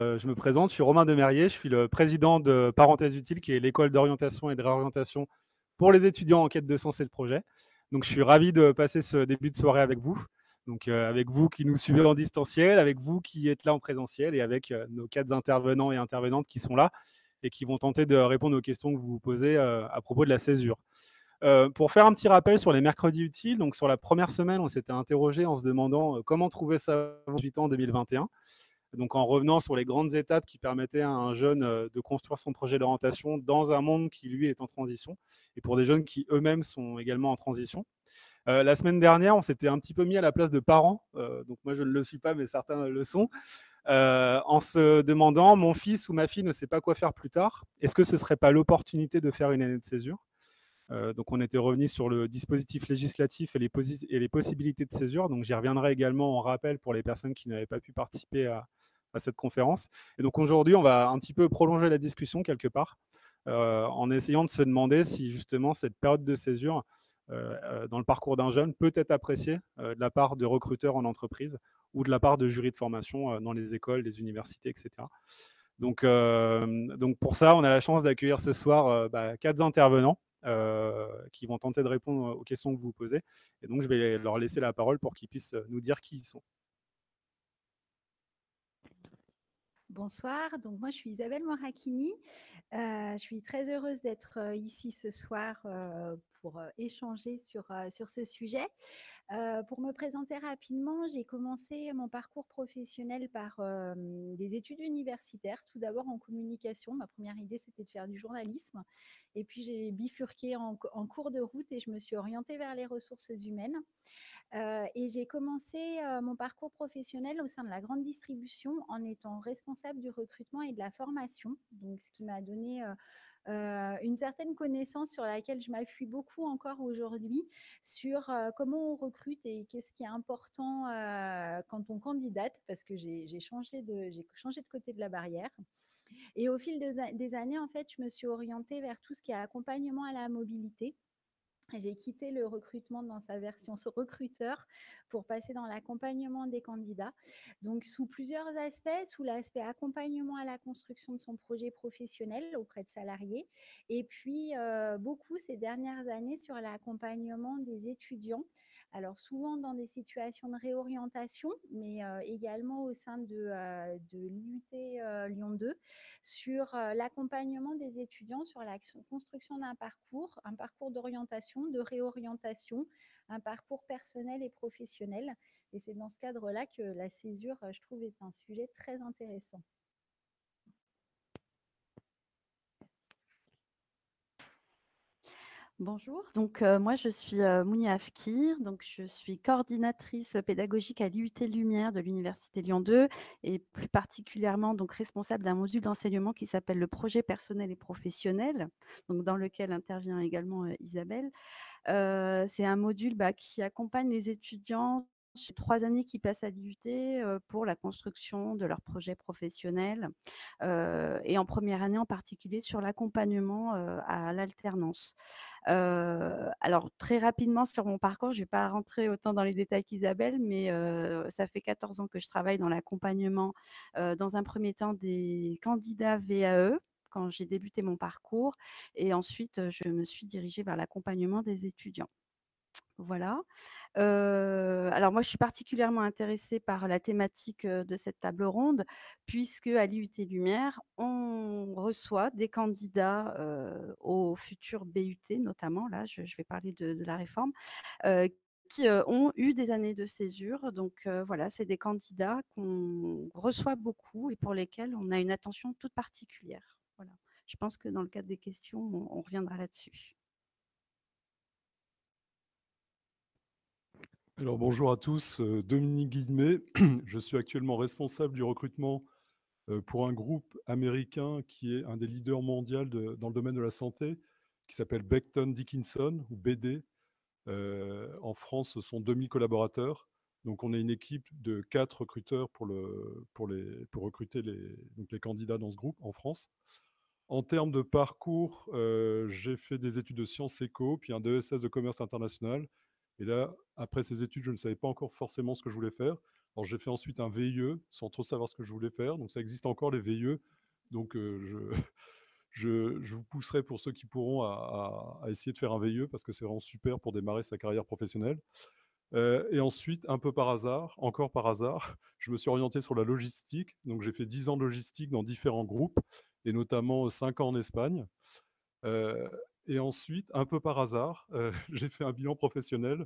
Je me présente, je suis Romain Demerrier, je suis le président de Parenthèse Utile, qui est l'école d'orientation et de réorientation pour les étudiants en quête de sens et de projet. Donc, je suis ravi de passer ce début de soirée avec vous. Donc, avec vous qui nous suivez en distanciel, avec vous qui êtes là en présentiel et avec nos 4 intervenants et intervenantes qui sont là et qui vont tenter de répondre aux questions que vous vous posez à propos de la césure. Pour faire un petit rappel sur les mercredis utiles, donc sur la première semaine, on s'était interrogé en se demandant comment trouver sa 18 ans en 2021. Donc en revenant sur les grandes étapes qui permettaient à un jeune de construire son projet d'orientation dans un monde qui, lui, est en transition, et pour des jeunes qui eux-mêmes sont également en transition. La semaine dernière, on s'était un petit peu mis à la place de parents, donc moi je ne le suis pas, mais certains le sont, en se demandant, mon fils ou ma fille ne sait pas quoi faire plus tard, est-ce que ce ne serait pas l'opportunité de faire une année de césure? Donc on était revenu sur le dispositif législatif et les possibilités de césure. Donc j'y reviendrai également en rappel pour les personnes qui n'avaient pas pu participer à cette conférence. Et donc aujourd'hui, on va un petit peu prolonger la discussion quelque part en essayant de se demander si justement cette période de césure dans le parcours d'un jeune peut être appréciée de la part de recruteurs en entreprise ou de la part de jurys de formation dans les écoles, les universités, etc. Donc pour ça, on a la chance d'accueillir ce soir 4 intervenants qui vont tenter de répondre aux questions que vous posez. Et donc, je vais leur laisser la parole pour qu'ils puissent nous dire qui ils sont. Bonsoir, donc moi je suis Isabelle Morakini. Je suis très heureuse d'être ici ce soir pour échanger sur ce sujet. Pour me présenter rapidement, j'ai commencé mon parcours professionnel par des études universitaires, tout d'abord en communication. Ma première idée, c'était de faire du journalisme. Et puis j'ai bifurqué en cours de route et je me suis orientée vers les ressources humaines. Et j'ai commencé mon parcours professionnel au sein de la grande distribution en étant responsable du recrutement et de la formation, donc ce qui m'a donné une certaine connaissance sur laquelle je m'appuie beaucoup encore aujourd'hui sur comment on recrute et qu'est-ce qui est important quand on candidate, parce que j'ai changé de côté de la barrière. Et au fil des années, en fait, je me suis orientée vers tout ce qui est accompagnement à la mobilité. J'ai quitté le recrutement dans sa version recruteur pour passer dans l'accompagnement des candidats. Donc, sous plusieurs aspects, sous l'aspect accompagnement à la construction de son projet professionnel auprès de salariés, et puis beaucoup ces dernières années sur l'accompagnement des étudiants. Alors, souvent dans des situations de réorientation, mais également au sein de l'IUT Lyon 2, sur l'accompagnement des étudiants sur la construction un parcours d'orientation, de réorientation, un parcours personnel et professionnel. Et c'est dans ce cadre-là que la césure, je trouve, est un sujet très intéressant. Bonjour, donc moi je suis Mounia Afkir, donc je suis coordinatrice pédagogique à l'IUT Lumière de l'Université Lyon 2 et plus particulièrement donc responsable d'un module d'enseignement qui s'appelle le projet personnel et professionnel, donc dans lequel intervient également Isabelle. C'est un module qui accompagne les étudiants sur 3 années qui passent à l'IUT pour la construction de leur projet professionnel et en première année en particulier sur l'accompagnement à l'alternance. Alors très rapidement sur mon parcours, je ne vais pas rentrer autant dans les détails qu'Isabelle, mais ça fait 14 ans que je travaille dans l'accompagnement, dans un premier temps des candidats VAE, quand j'ai débuté mon parcours et ensuite, je me suis dirigée vers l'accompagnement des étudiants. Voilà. Alors moi, je suis particulièrement intéressée par la thématique, de cette table ronde puisqu'à l'IUT Lumière, on reçoit des candidats, au futur BUT notamment. Là, je vais parler de la réforme, heu, qui, ont eu des années de césure. Donc, voilà, c'est des candidats qu'on reçoit beaucoup et pour lesquels on a une attention toute particulière. Voilà. Je pense que dans le cadre des questions, on reviendra là-dessus. Alors bonjour à tous, Dominique Guillemet. Je suis actuellement responsable du recrutement pour un groupe américain qui est un des leaders mondiaux dans le domaine de la santé, qui s'appelle Becton Dickinson ou BD. En France, ce sont 2000 collaborateurs. Donc on est une équipe de 4 recruteurs pour recruter les candidats dans ce groupe en France. En termes de parcours, j'ai fait des études de sciences éco, puis un DESS de commerce international. Et là, après ces études, je ne savais pas encore forcément ce que je voulais faire. Alors, j'ai fait ensuite un VIE sans trop savoir ce que je voulais faire. Donc, ça existe encore, les VIE. Donc, je vous pousserai pour ceux qui pourront à essayer de faire un VIE parce que c'est vraiment super pour démarrer sa carrière professionnelle. Et ensuite, un peu par hasard, encore par hasard, je me suis orienté sur la logistique. Donc, j'ai fait 10 ans de logistique dans différents groupes et notamment 5 ans en Espagne. Euh, et ensuite, un peu par hasard, j'ai fait un bilan professionnel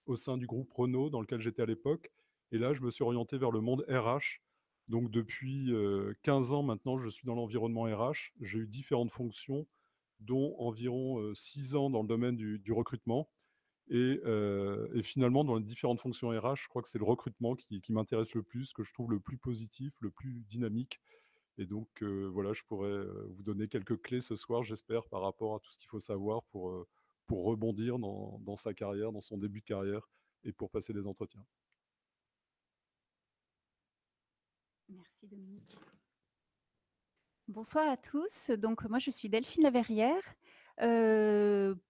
au sein du groupe Renault dans lequel j'étais à l'époque. Et là, je me suis orienté vers le monde RH. Donc, depuis 15 ans maintenant, je suis dans l'environnement RH. J'ai eu différentes fonctions, dont environ 6 ans dans le domaine du recrutement. Et finalement, dans les différentes fonctions RH, je crois que c'est le recrutement qui m'intéresse le plus, que je trouve le plus positif, le plus dynamique. Et donc, voilà, je pourrais vous donner quelques clés ce soir, j'espère, par rapport à tout ce qu'il faut savoir pour rebondir dans sa carrière, dans son début de carrière et pour passer des entretiens. Merci Dominique. Bonsoir à tous. Donc, moi, je suis Delphine Laverrière.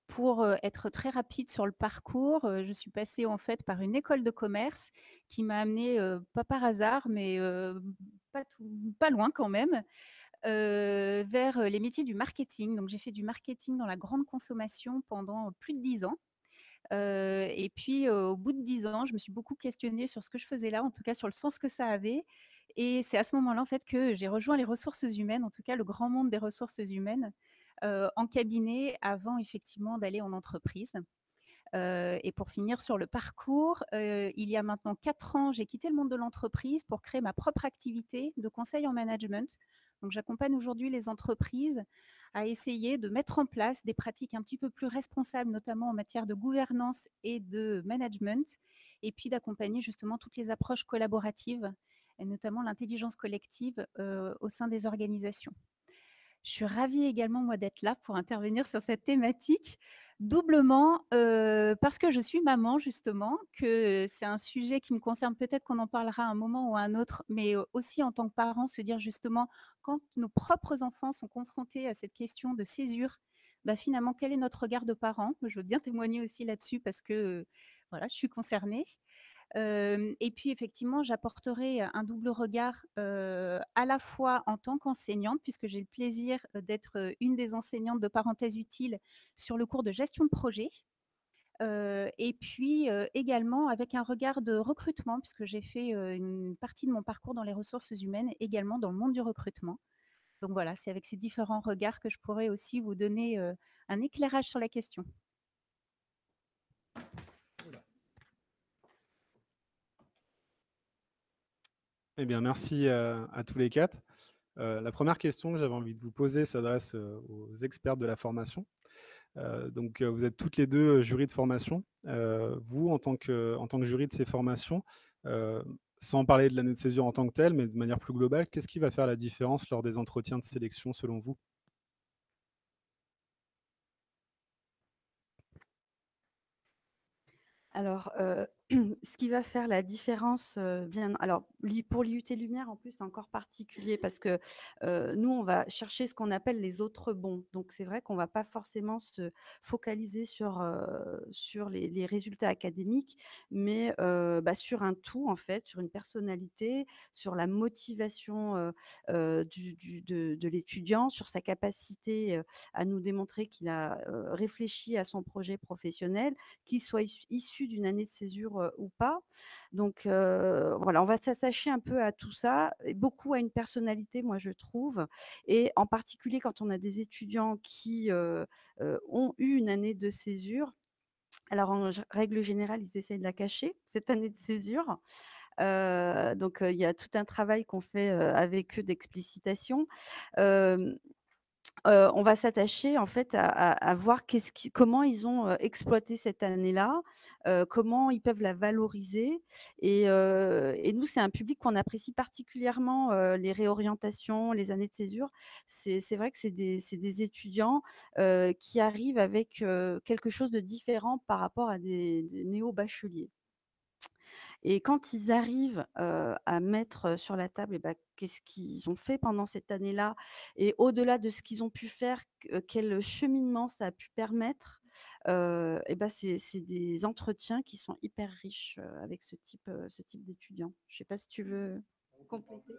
Pour être très rapide sur le parcours, je suis passée en fait par une école de commerce qui m'a amenée, pas par hasard, mais pas loin quand même, vers les métiers du marketing. Donc, j'ai fait du marketing dans la grande consommation pendant plus de 10 ans. Et puis, au bout de 10 ans, je me suis beaucoup questionnée sur ce que je faisais là, en tout cas sur le sens que ça avait. Et c'est à ce moment-là, en fait, que j'ai rejoint les ressources humaines, en tout cas le grand monde des ressources humaines, en cabinet avant effectivement d'aller en entreprise. Et pour finir sur le parcours, il y a maintenant 4 ans, j'ai quitté le monde de l'entreprise pour créer ma propre activité de conseil en management. Donc, j'accompagne aujourd'hui les entreprises à essayer de mettre en place des pratiques un petit peu plus responsables, notamment en matière de gouvernance et de management, et puis d'accompagner justement toutes les approches collaboratives, et notamment l'intelligence collective au sein des organisations. Je suis ravie également, moi, d'être là pour intervenir sur cette thématique, doublement parce que je suis maman, justement, que c'est un sujet qui me concerne. Peut-être qu'on en parlera à un moment ou à un autre, mais aussi en tant que parent, se dire justement, quand nos propres enfants sont confrontés à cette question de césure, bah, finalement, quel est notre regard de parent? Je veux bien témoigner aussi là-dessus parce que voilà, je suis concernée. Et puis effectivement, j'apporterai un double regard à la fois en tant qu'enseignante, puisque j'ai le plaisir d'être une des enseignantes de parenthèse utile sur le cours de gestion de projet. Et puis également avec un regard de recrutement, puisque j'ai fait une partie de mon parcours dans les ressources humaines, également dans le monde du recrutement. Donc voilà, c'est avec ces différents regards que je pourrais aussi vous donner un éclairage sur la question. Eh bien, merci à tous les quatre. La première question que j'avais envie de vous poser s'adresse aux experts de la formation. Donc, vous êtes toutes les deux jurys de formation. Vous, en tant que jury de ces formations, sans parler de l'année de césure en tant que telle, mais de manière plus globale, qu'est-ce qui va faire la différence lors des entretiens de sélection selon vous? Alors, ce qui va faire la différence, alors pour l'IUT Lumière, en plus, c'est encore particulier parce que, nous, on va chercher ce qu'on appelle les autres bons. Donc c'est vrai qu'on va pas forcément se focaliser sur les résultats académiques, mais, sur un tout, en fait, sur une personnalité, sur la motivation, de l'étudiant, sur sa capacité, à nous démontrer qu'il a, réfléchi à son projet professionnel, qu'il soit issu d'une année de césure ou pas. Donc voilà, on va s'attacher un peu à tout ça, et beaucoup à une personnalité, moi je trouve, et en particulier quand on a des étudiants qui ont eu une année de césure. Alors en règle générale, ils essaient de la cacher, cette année de césure. Donc il y a tout un travail qu'on fait avec eux d'explicitation. On va s'attacher en fait à voir comment ils ont exploité cette année-là, comment ils peuvent la valoriser, et nous, c'est un public qu'on apprécie particulièrement, les réorientations, les années de césure. C'est vrai que c'est des étudiants qui arrivent avec quelque chose de différent par rapport à des néo-bacheliers. Et quand ils arrivent à mettre sur la table, qu'est-ce qu'ils ont fait pendant cette année-là, et au-delà de ce qu'ils ont pu faire, quel cheminement ça a pu permettre, et bah, c'est des entretiens qui sont hyper riches, avec ce type d'étudiants. Je ne sais pas si tu veux compléter?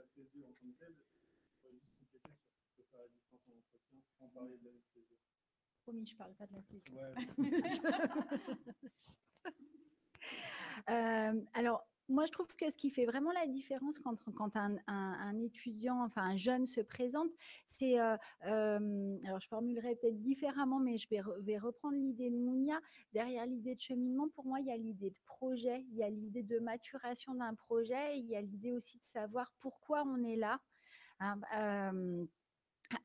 Promis, je parle pas de la césure. Alors, moi, je trouve que ce qui fait vraiment la différence quand un étudiant, enfin un jeune se présente, c'est, alors je formulerai peut-être différemment, mais je vais reprendre l'idée de Mounia. Derrière l'idée de cheminement, pour moi, il y a l'idée de projet, il y a l'idée de maturation d'un projet, il y a l'idée aussi de savoir pourquoi on est là. Hein.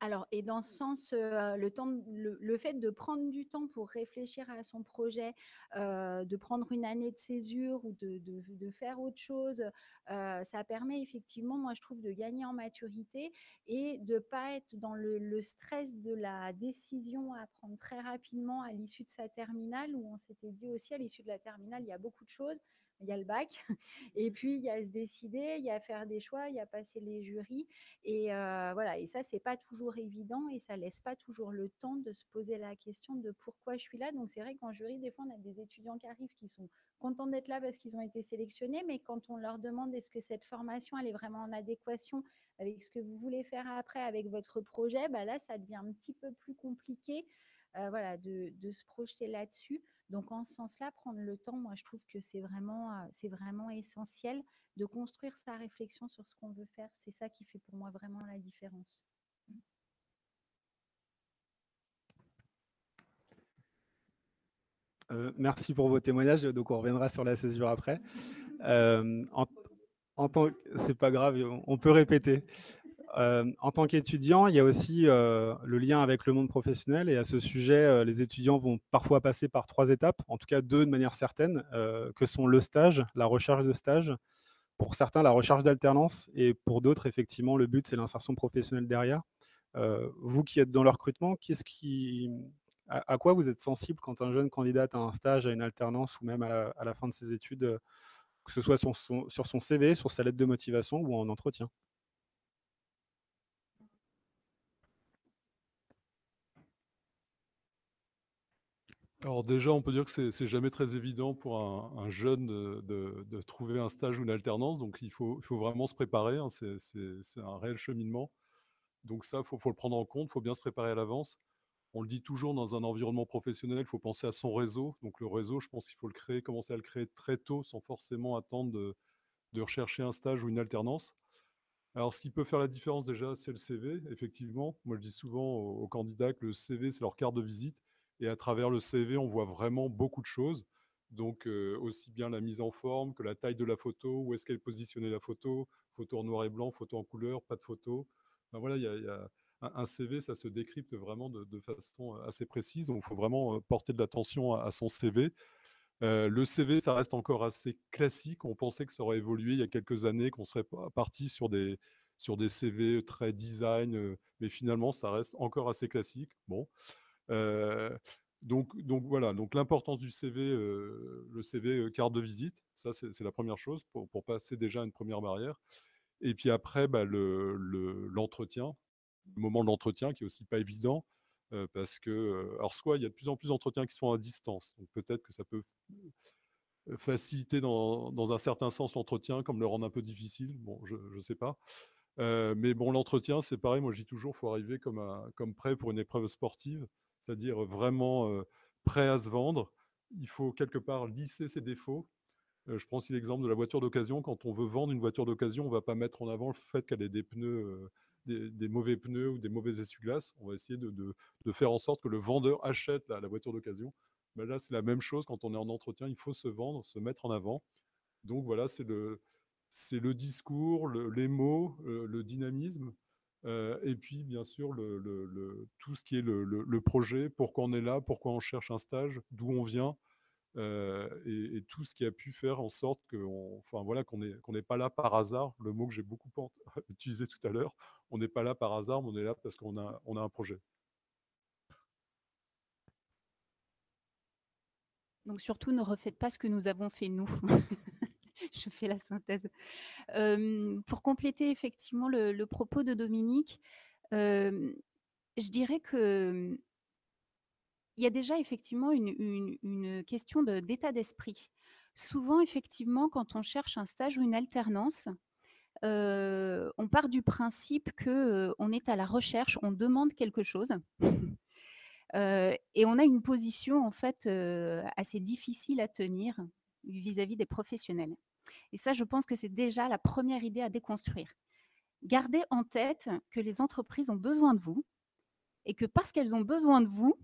Alors, et dans ce sens, le fait de prendre du temps pour réfléchir à son projet, de prendre une année de césure ou de faire autre chose, ça permet effectivement, moi je trouve, de gagner en maturité et de ne pas être dans le stress de la décision à prendre très rapidement à l'issue de sa terminale, où on s'était dit aussi à l'issue de la terminale, il y a beaucoup de choses. Il y a le bac, et puis il y a se décider, il y a faire des choix, il y a passer les jurys. Et voilà, et ça, c'est pas toujours évident et ça laisse pas toujours le temps de se poser la question de pourquoi je suis là. Donc c'est vrai qu'en jury, des fois, on a des étudiants qui arrivent qui sont contents d'être là parce qu'ils ont été sélectionnés, mais quand on leur demande est-ce que cette formation, elle est vraiment en adéquation avec ce que vous voulez faire après, avec votre projet, bah là, ça devient un petit peu plus compliqué, voilà, de se projeter là-dessus. Donc en ce sens-là, prendre le temps, moi, je trouve que c'est vraiment essentiel de construire sa réflexion sur ce qu'on veut faire. C'est ça qui fait pour moi vraiment la différence. Merci pour vos témoignages. Donc, on reviendra sur la césure après. C'est pas grave, on peut répéter. En tant qu'étudiant, il y a aussi le lien avec le monde professionnel. Et à ce sujet, les étudiants vont parfois passer par 3 étapes, en tout cas 2 de manière certaine, que sont le stage, la recherche de stage. Pour certains, la recherche d'alternance. Et pour d'autres, effectivement, le but, c'est l'insertion professionnelle derrière. Vous qui êtes dans le recrutement, à quoi vous êtes sensible quand un jeune candidate a un stage, à une alternance ou même à la fin de ses études, que ce soit sur son CV, sur sa lettre de motivation ou en entretien? Alors déjà, on peut dire que c'est jamais très évident pour un jeune de trouver un stage ou une alternance, donc il faut vraiment se préparer, hein, c'est un réel cheminement. Donc ça, faut le prendre en compte, il faut bien se préparer à l'avance. On le dit toujours, dans un environnement professionnel, il faut penser à son réseau. Donc le réseau, je pense qu'il faut le créer, commencer à le créer très tôt, sans forcément attendre de rechercher un stage ou une alternance. Alors, ce qui peut faire la différence déjà, c'est le CV, effectivement. Moi, je dis souvent aux candidats que le CV, c'est leur carte de visite. Et à travers le CV, on voit vraiment beaucoup de choses. Donc, aussi bien la mise en forme que la taille de la photo, où est-ce qu'elle est positionnée la photo en noir et blanc, photo en couleur, pas de photo. Ben voilà, il y a un CV, ça se décrypte vraiment de façon assez précise. Donc, il faut vraiment porter de l'attention à son CV. Le CV, ça reste encore assez classique. On pensait que ça aurait évolué il y a quelques années, qu'on serait parti sur des CV très design, mais finalement, ça reste encore assez classique. Bon, heu, donc voilà, donc l'importance du CV, le CV, carte de visite, ça, c'est la première chose pour passer déjà une première barrière. Et puis après, bah, l'entretien, le moment de l'entretien qui est aussi pas évident, parce que, alors soit il y a de plus en plus d'entretiens qui sont à distance, donc peut-être que ça peut faciliter dans un certain sens l'entretien, comme le rendre un peu difficile. Bon, je ne sais pas. Mais bon, l'entretien, c'est pareil. Moi, je dis toujours, il faut arriver comme prêt pour une épreuve sportive, c'est-à-dire vraiment prêt à se vendre. Il faut quelque part lisser ses défauts. Je prends aussi l'exemple de la voiture d'occasion. Quand on veut vendre une voiture d'occasion, on ne va pas mettre en avant le fait qu'elle ait des pneus, des mauvais pneus ou des mauvais essuie-glaces. On va essayer de faire en sorte que le vendeur achète la voiture d'occasion. Ben là, c'est la même chose quand on est en entretien. Il faut se vendre, se mettre en avant. Donc voilà, c'est le discours, les mots, le dynamisme. Et puis, bien sûr, tout ce qui est le projet, pourquoi on est là, pourquoi on cherche un stage, d'où on vient, et tout ce qui a pu faire en sorte enfin, voilà, qu'on n'est pas là par hasard, le mot que j'ai beaucoup utilisé tout à l'heure. On n'est pas là par hasard, mais on est là parce on a un projet. Donc surtout, ne refaites pas ce que nous avons fait nous. Je fais la synthèse. Pour compléter effectivement le propos de Dominique, je dirais que il y a déjà effectivement une question d'état d'esprit. Souvent, effectivement, quand on cherche un stage ou une alternance, on part du principe qu'on est à la recherche, on demande quelque chose. Et on a une position en fait assez difficile à tenir vis-à-vis des professionnels. Et ça, je pense que c'est déjà la première idée à déconstruire. Gardez en tête que les entreprises ont besoin de vous et que parce qu'elles ont besoin de vous,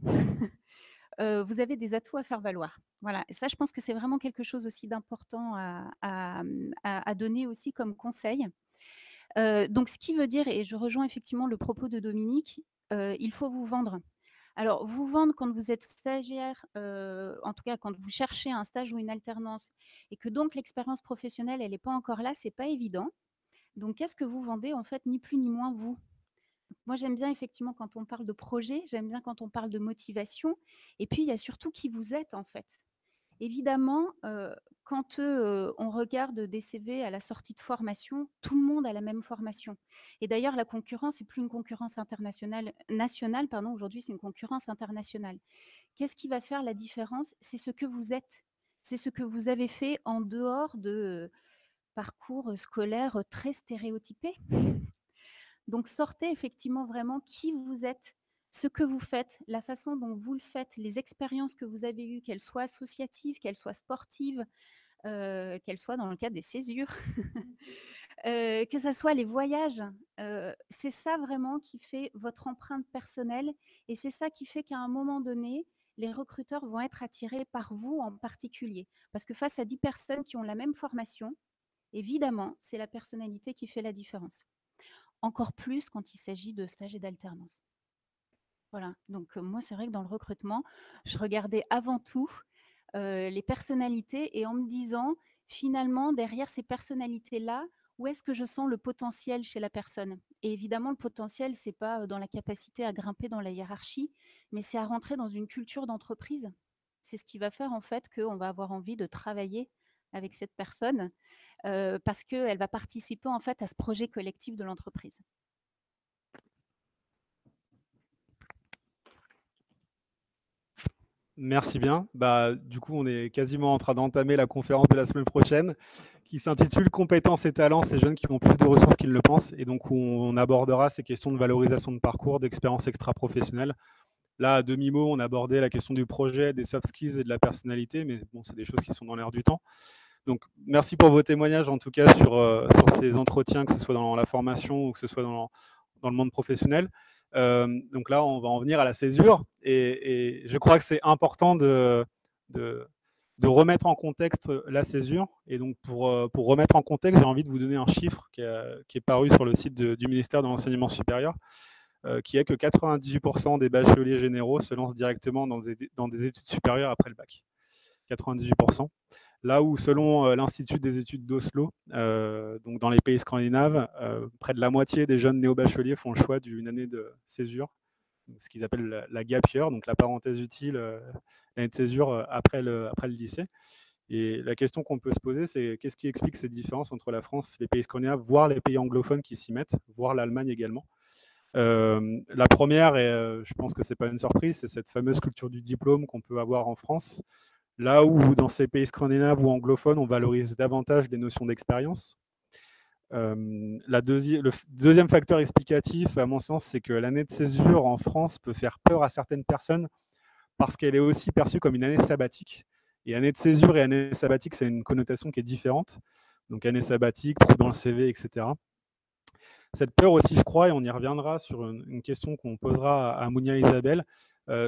vous avez des atouts à faire valoir. Voilà. Et ça, je pense que c'est vraiment quelque chose aussi d'important à donner aussi comme conseil. Donc, ce qui veut dire, et je rejoins effectivement le propos de Dominique, il faut vous vendre. Alors, vous vendre quand vous êtes stagiaire, en tout cas quand vous cherchez un stage ou une alternance et que donc l'expérience professionnelle, elle n'est pas encore là, c'est pas évident. Donc, qu'est-ce que vous vendez en fait, ni plus ni moins vous? Moi, j'aime bien effectivement quand on parle de projet, j'aime bien quand on parle de motivation, et puis il y a surtout qui vous êtes en fait. Évidemment, quand on regarde des CV à la sortie de formation, tout le monde a la même formation. Et d'ailleurs, la concurrence n'est plus une concurrence nationale, pardon, aujourd'hui, c'est une concurrence internationale. Qu'est-ce qui va faire la différence? C'est ce que vous êtes. C'est ce que vous avez fait en dehors de parcours scolaires très stéréotypés. Donc, sortez effectivement vraiment qui vous êtes, ce que vous faites, la façon dont vous le faites, les expériences que vous avez eues, qu'elles soient associatives, qu'elles soient sportives, qu'elles soient dans le cadre des césures, que ce soit les voyages. C'est ça vraiment qui fait votre empreinte personnelle et c'est ça qui fait qu'à un moment donné, les recruteurs vont être attirés par vous en particulier. Parce que face à 10 personnes qui ont la même formation, évidemment, c'est la personnalité qui fait la différence. Encore plus quand il s'agit de stages et d'alternance. Voilà, donc moi, c'est vrai que dans le recrutement, je regardais avant tout les personnalités et en me disant, finalement, derrière ces personnalités-là, où est-ce que je sens le potentiel chez la personne? Et évidemment, le potentiel, c'est pas dans la capacité à grimper dans la hiérarchie, mais c'est à rentrer dans une culture d'entreprise. C'est ce qui va faire en fait qu'on va avoir envie de travailler avec cette personne parce qu'elle va participer en fait à ce projet collectif de l'entreprise. Merci bien. Du coup, on est quasiment en train d'entamer la conférence de la semaine prochaine qui s'intitule « Compétences et talents, ces jeunes qui ont plus de ressources qu'ils ne le pensent ». Et donc, on abordera ces questions de valorisation de parcours, d'expérience extra-professionnelle. Là, à demi-mot, on abordait la question du projet, des soft skills et de la personnalité, mais bon, c'est des choses qui sont dans l'air du temps. Donc, merci pour vos témoignages, en tout cas, sur ces entretiens, que ce soit dans la formation ou que ce soit dans le monde professionnel. Donc là, on va en venir à la césure. Et je crois que c'est important de remettre en contexte la césure. Et donc, pour remettre en contexte, j'ai envie de vous donner un chiffre qui est paru sur le site du ministère de l'Enseignement supérieur, qui est que 98% des bacheliers généraux se lancent directement dans des études supérieures après le bac. 98%. Là où, selon l'Institut des études d'Oslo, donc dans les pays scandinaves, près de la moitié des jeunes néo-bacheliers font le choix d'une année de césure, ce qu'ils appellent la gap year, donc la parenthèse utile, l'année de césure après le lycée. Et la question qu'on peut se poser, c'est qu'est-ce qui explique ces différences entre la France, les pays scandinaves, voire les pays anglophones qui s'y mettent, voire l'Allemagne également. La première, et je pense que ce n'est pas une surprise, c'est cette fameuse culture du diplôme qu'on peut avoir en France. Là où, dans ces pays scandinaves ou anglophones, on valorise davantage les notions d'expérience. Le deuxième facteur explicatif, à mon sens, c'est que l'année de césure en France peut faire peur à certaines personnes parce qu'elle est aussi perçue comme une année sabbatique. Et année de césure et année sabbatique, c'est une connotation qui est différente. Donc année sabbatique, trou dans le CV, etc. Cette peur aussi, je crois, et on y reviendra sur une question qu'on posera à Mounia et Isabelle,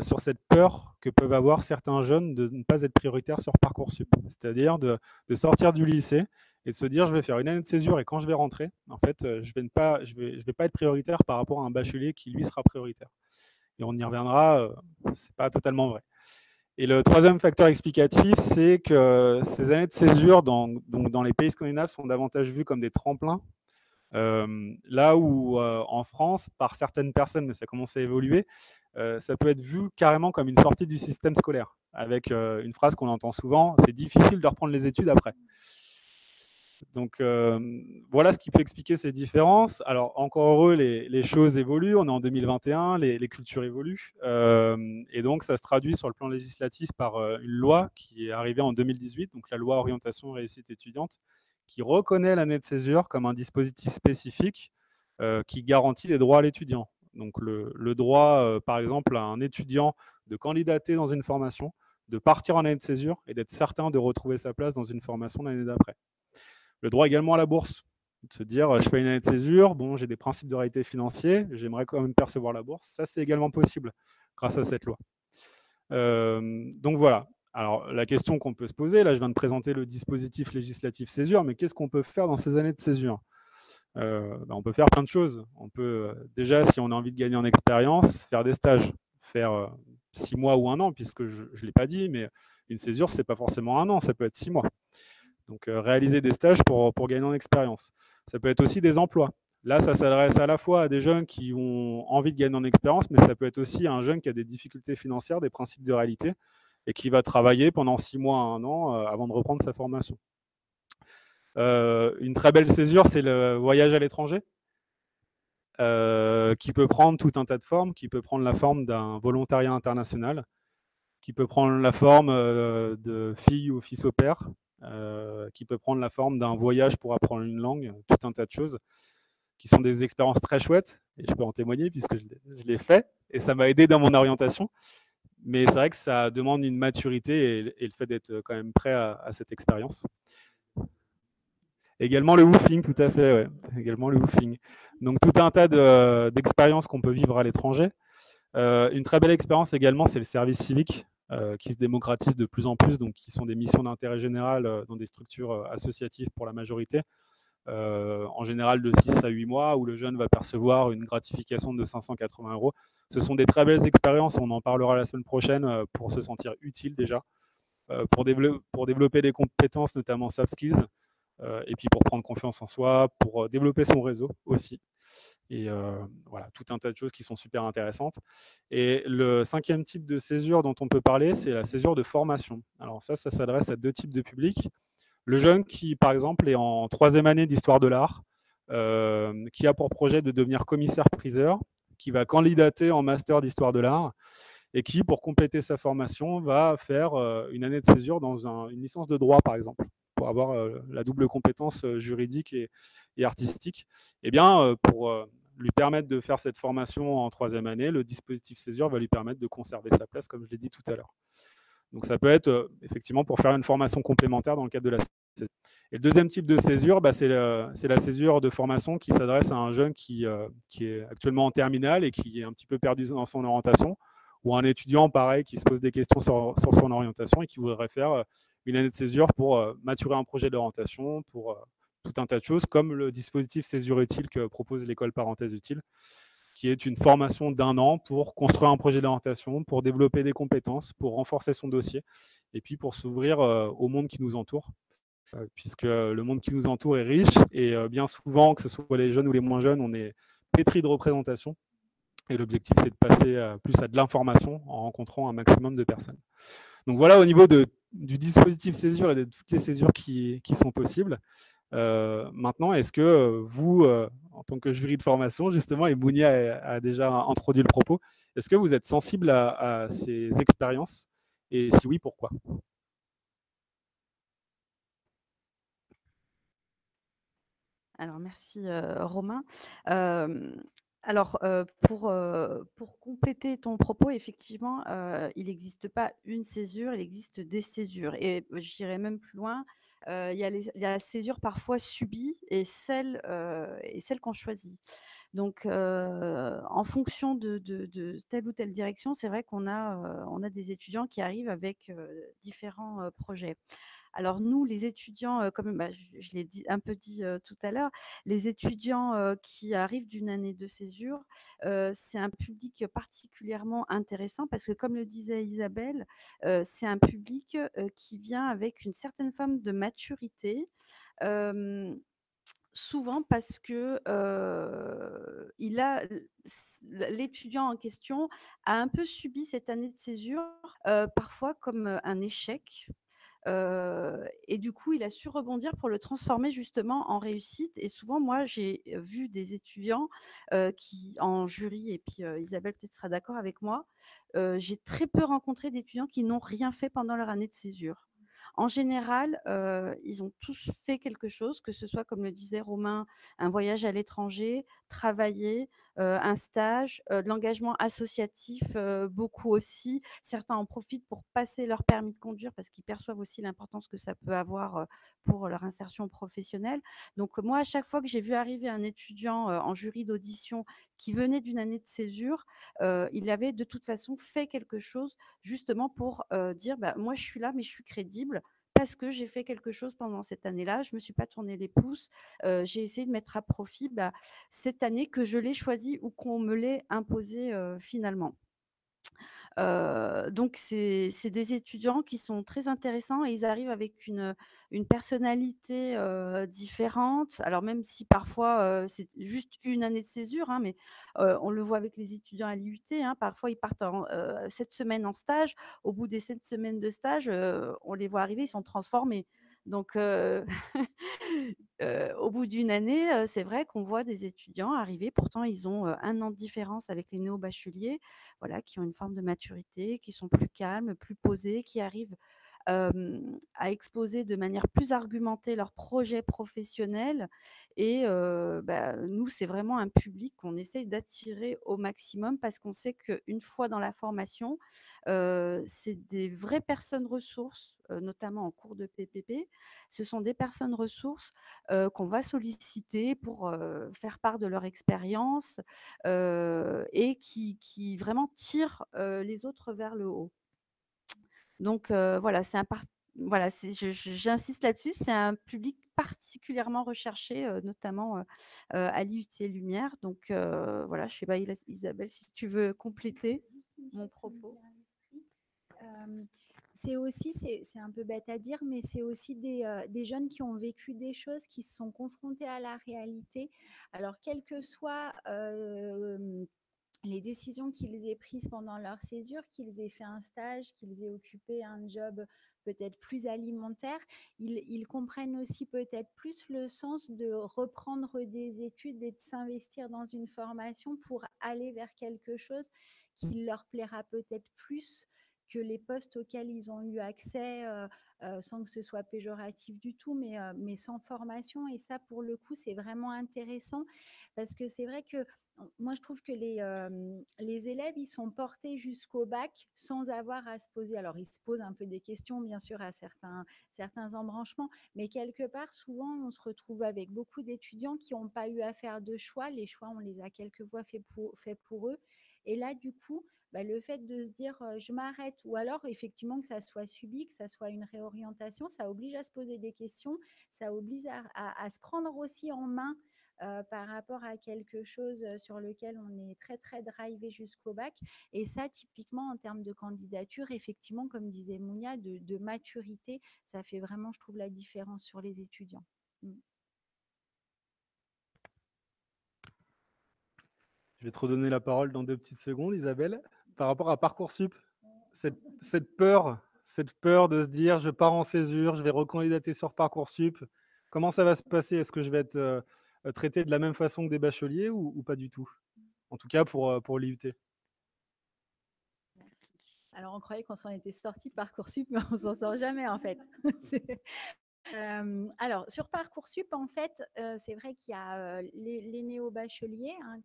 sur cette peur que peuvent avoir certains jeunes de ne pas être prioritaires sur Parcoursup. C'est-à-dire de sortir du lycée et de se dire je vais faire une année de césure et quand je vais rentrer, en fait, je vais pas être prioritaire par rapport à un bachelier qui, lui, sera prioritaire. Et on y reviendra, ce n'est pas totalement vrai. Et le troisième facteur explicatif, c'est que ces années de césure dans les pays scandinaves sont davantage vues comme des tremplins. Là où en France, par certaines personnes, mais ça commence à évoluer, ça peut être vu carrément comme une sortie du système scolaire, avec une phrase qu'on entend souvent, c'est difficile de reprendre les études après. Donc voilà ce qui peut expliquer ces différences. Alors encore heureux, les choses évoluent, on est en 2021, les cultures évoluent, et donc ça se traduit sur le plan législatif par une loi qui est arrivée en 2018, donc la loi orientation et réussite étudiante, qui reconnaît l'année de césure comme un dispositif spécifique qui garantit les droits à l'étudiant. Donc le droit, par exemple, à un étudiant de candidater dans une formation, de partir en année de césure et d'être certain de retrouver sa place dans une formation l'année d'après. Le droit également à la bourse, de se dire je fais une année de césure, bon, j'ai des principes de réalité financiers, j'aimerais quand même percevoir la bourse. Ça, c'est également possible grâce à cette loi. Donc voilà. Alors la question qu'on peut se poser, là je viens de présenter le dispositif législatif césure, mais qu'est-ce qu'on peut faire dans ces années de césure? On peut faire plein de choses. On peut déjà, si on a envie de gagner en expérience, faire des stages, faire 6 mois ou 1 an, puisque je ne l'ai pas dit, mais une césure, ce n'est pas forcément 1 an, ça peut être 6 mois. Donc réaliser des stages pour gagner en expérience. Ça peut être aussi des emplois. Là, ça s'adresse à la fois à des jeunes qui ont envie de gagner en expérience, mais ça peut être aussi à un jeune qui a des difficultés financières, des principes de réalité, et qui va travailler pendant 6 mois à 1 an avant de reprendre sa formation. Une très belle césure, c'est le voyage à l'étranger, qui peut prendre tout un tas de formes, qui peut prendre la forme d'un volontariat international, qui peut prendre la forme de fille ou fils au père, qui peut prendre la forme d'un voyage pour apprendre une langue, tout un tas de choses, qui sont des expériences très chouettes, et je peux en témoigner puisque je l'ai fait, et ça m'a aidé dans mon orientation. Mais c'est vrai que ça demande une maturité et le fait d'être quand même prêt à cette expérience. Également le woofing, tout à fait, ouais. Également le woofing. Donc tout un tas d'expériences qu'on peut vivre à l'étranger. Une très belle expérience également, c'est le service civique qui se démocratise de plus en plus, donc qui sont des missions d'intérêt général dans des structures associatives pour la majorité, en général de 6 à 8 mois, où le jeune va percevoir une gratification de 580 €. Ce sont des très belles expériences, on en parlera la semaine prochaine, pour se sentir utile déjà, pour développer des compétences, notamment soft skills, et puis pour prendre confiance en soi, pour développer son réseau aussi. Et voilà, tout un tas de choses qui sont super intéressantes. Et le 5e type de césure dont on peut parler, c'est la césure de formation. Alors ça s'adresse à 2 types de publics. Le jeune qui, par exemple, est en 3e année d'histoire de l'art, qui a pour projet de devenir commissaire-priseur, qui va candidater en master d'histoire de l'art, et qui, pour compléter sa formation, va faire une année de césure dans une licence de droit, par exemple, pour avoir la double compétence juridique et artistique. Eh bien, pour lui permettre de faire cette formation en 3e année, le dispositif césure va lui permettre de conserver sa place, comme je l'ai dit tout à l'heure. Donc ça peut être effectivement pour faire une formation complémentaire dans le cadre de la césure. Et le 2e type de césure, c'est la césure de formation qui s'adresse à un jeune qui est actuellement en terminale et qui est un petit peu perdu dans son orientation, ou un étudiant, pareil, qui se pose des questions sur son orientation et qui voudrait faire une année de césure pour maturer un projet d'orientation, pour tout un tas de choses, comme le dispositif Césure utile que propose l'école parenthèse utile, qui est une formation d'1 an pour construire un projet d'orientation, pour développer des compétences, pour renforcer son dossier, et puis pour s'ouvrir au monde qui nous entoure, puisque le monde qui nous entoure est riche, et bien souvent, que ce soit les jeunes ou les moins jeunes, on est pétri de représentation. Et l'objectif, c'est de passer plus à de l'information en rencontrant un maximum de personnes. Donc voilà au niveau du dispositif césure et de toutes les césures qui sont possibles. Maintenant, est-ce que vous, en tant que jury de formation, justement, et Mounia a déjà introduit le propos, est-ce que vous êtes sensible à ces expériences? Et si oui, pourquoi? Alors merci Romain. Alors pour compléter ton propos, effectivement, il n'existe pas une césure, il existe des césures, et j'irai même plus loin. Il y a la césure parfois subie et celle qu'on choisit. Donc en fonction de telle ou telle direction, c'est vrai qu'on a des étudiants qui arrivent avec différents projets. Alors nous, les étudiants, comme je l'ai un peu dit tout à l'heure, les étudiants qui arrivent d'une année de césure, c'est un public particulièrement intéressant parce que, comme le disait Isabelle, c'est un public qui vient avec une certaine forme de maturité. Souvent parce que l'étudiant en question a un peu subi cette année de césure, parfois comme un échec. Et du coup, il a su rebondir pour le transformer justement en réussite. Et souvent, moi, j'ai vu des étudiants qui, en jury, et puis Isabelle peut-être sera d'accord avec moi, j'ai très peu rencontré d'étudiants qui n'ont rien fait pendant leur année de césure. En général, ils ont tous fait quelque chose, que ce soit, comme le disait Romain, un voyage à l'étranger, travailler, un stage, de l'engagement associatif, beaucoup aussi. Certains en profitent pour passer leur permis de conduire parce qu'ils perçoivent aussi l'importance que ça peut avoir, pour leur insertion professionnelle. Donc moi, à chaque fois que j'ai vu arriver un étudiant, en jury d'audition qui venait d'une année de césure, il avait de toute façon fait quelque chose justement pour, dire: «Bah, moi je suis là, mais je suis crédible parce que j'ai fait quelque chose pendant cette année-là. Je me suis pas tourné les pouces, j'ai essayé de mettre à profit, bah, cette année que je l'ai choisie ou qu'on me l'ait imposée, finalement». Donc c'est des étudiants qui sont très intéressants et ils arrivent avec une personnalité, différente. Alors même si parfois, c'est juste une année de césure, hein, mais on le voit avec les étudiants à l'IUT, hein, parfois ils partent 7 semaines en stage. Au bout des 7 semaines de stage, on les voit arriver, ils sont transformés. Donc au bout d'une année, c'est vrai qu'on voit des étudiants arriver, pourtant ils ont, 1 an de différence avec les néo-bacheliers, voilà, qui ont une forme de maturité, qui sont plus calmes, plus posés, qui arrivent, à exposer de manière plus argumentée leurs projets professionnels. Et bah, nous, c'est vraiment un public qu'on essaye d'attirer au maximum parce qu'on sait qu'une fois dans la formation, c'est des vraies personnes ressources, notamment en cours de PPP. Ce sont des personnes ressources, qu'on va solliciter pour, faire part de leur expérience, et qui vraiment tirent, les autres vers le haut. Donc voilà, c'est un voilà, c'est j'insiste là-dessus, c'est un public particulièrement recherché, notamment, à l'IUT Lumière. Donc voilà, je sais pas, Isabelle, si tu veux compléter Juste une mon chose qui me propos? vient à l'esprit. C'est aussi, c'est un peu bête à dire, mais c'est aussi des jeunes qui ont vécu des choses, qui se sont confrontés à la réalité. Alors, quelles que soient les décisions qu'ils aient prises pendant leur césure, qu'ils aient fait un stage, qu'ils aient occupé un job peut-être plus alimentaire, ils comprennent aussi peut-être plus le sens de reprendre des études et de s'investir dans une formation pour aller vers quelque chose qui leur plaira peut-être plus que les postes auxquels ils ont eu accès, sans que ce soit péjoratif du tout, mais sans formation. Et ça, pour le coup, c'est vraiment intéressant parce que c'est vrai que moi, je trouve que les élèves, ils sont portés jusqu'au bac sans avoir à se poser. Alors, ils se posent un peu des questions, bien sûr, à certains embranchements, mais quelque part, souvent, on se retrouve avec beaucoup d'étudiants qui n'ont pas eu à faire de choix. Les choix, on les a quelquefois fait pour eux. Et là, du coup, bah, le fait de se dire je m'arrête, ou alors effectivement que ça soit subi, que ça soit une réorientation, ça oblige à se poser des questions, ça oblige à se prendre aussi en main par rapport à quelque chose sur lequel on est très très drivé jusqu'au bac. Et ça, typiquement en termes de candidature, effectivement, comme disait Mounia, de maturité, ça fait vraiment, je trouve, la différence sur les étudiants. Je vais te redonner la parole dans 2 petites secondes, Isabelle. Par rapport à Parcoursup, cette peur de se dire: «Je pars en césure, je vais recandidater sur Parcoursup», comment ça va se passer? Est-ce que je vais être, traité de la même façon que des bacheliers ou pas du tout? En tout cas pour l'IUT. Merci. Alors, on croyait qu'on s'en était sorti de Parcoursup, mais on s'en sort jamais en fait. Alors, sur Parcoursup, en fait, c'est vrai qu'il y a les néo-bacheliers, hein,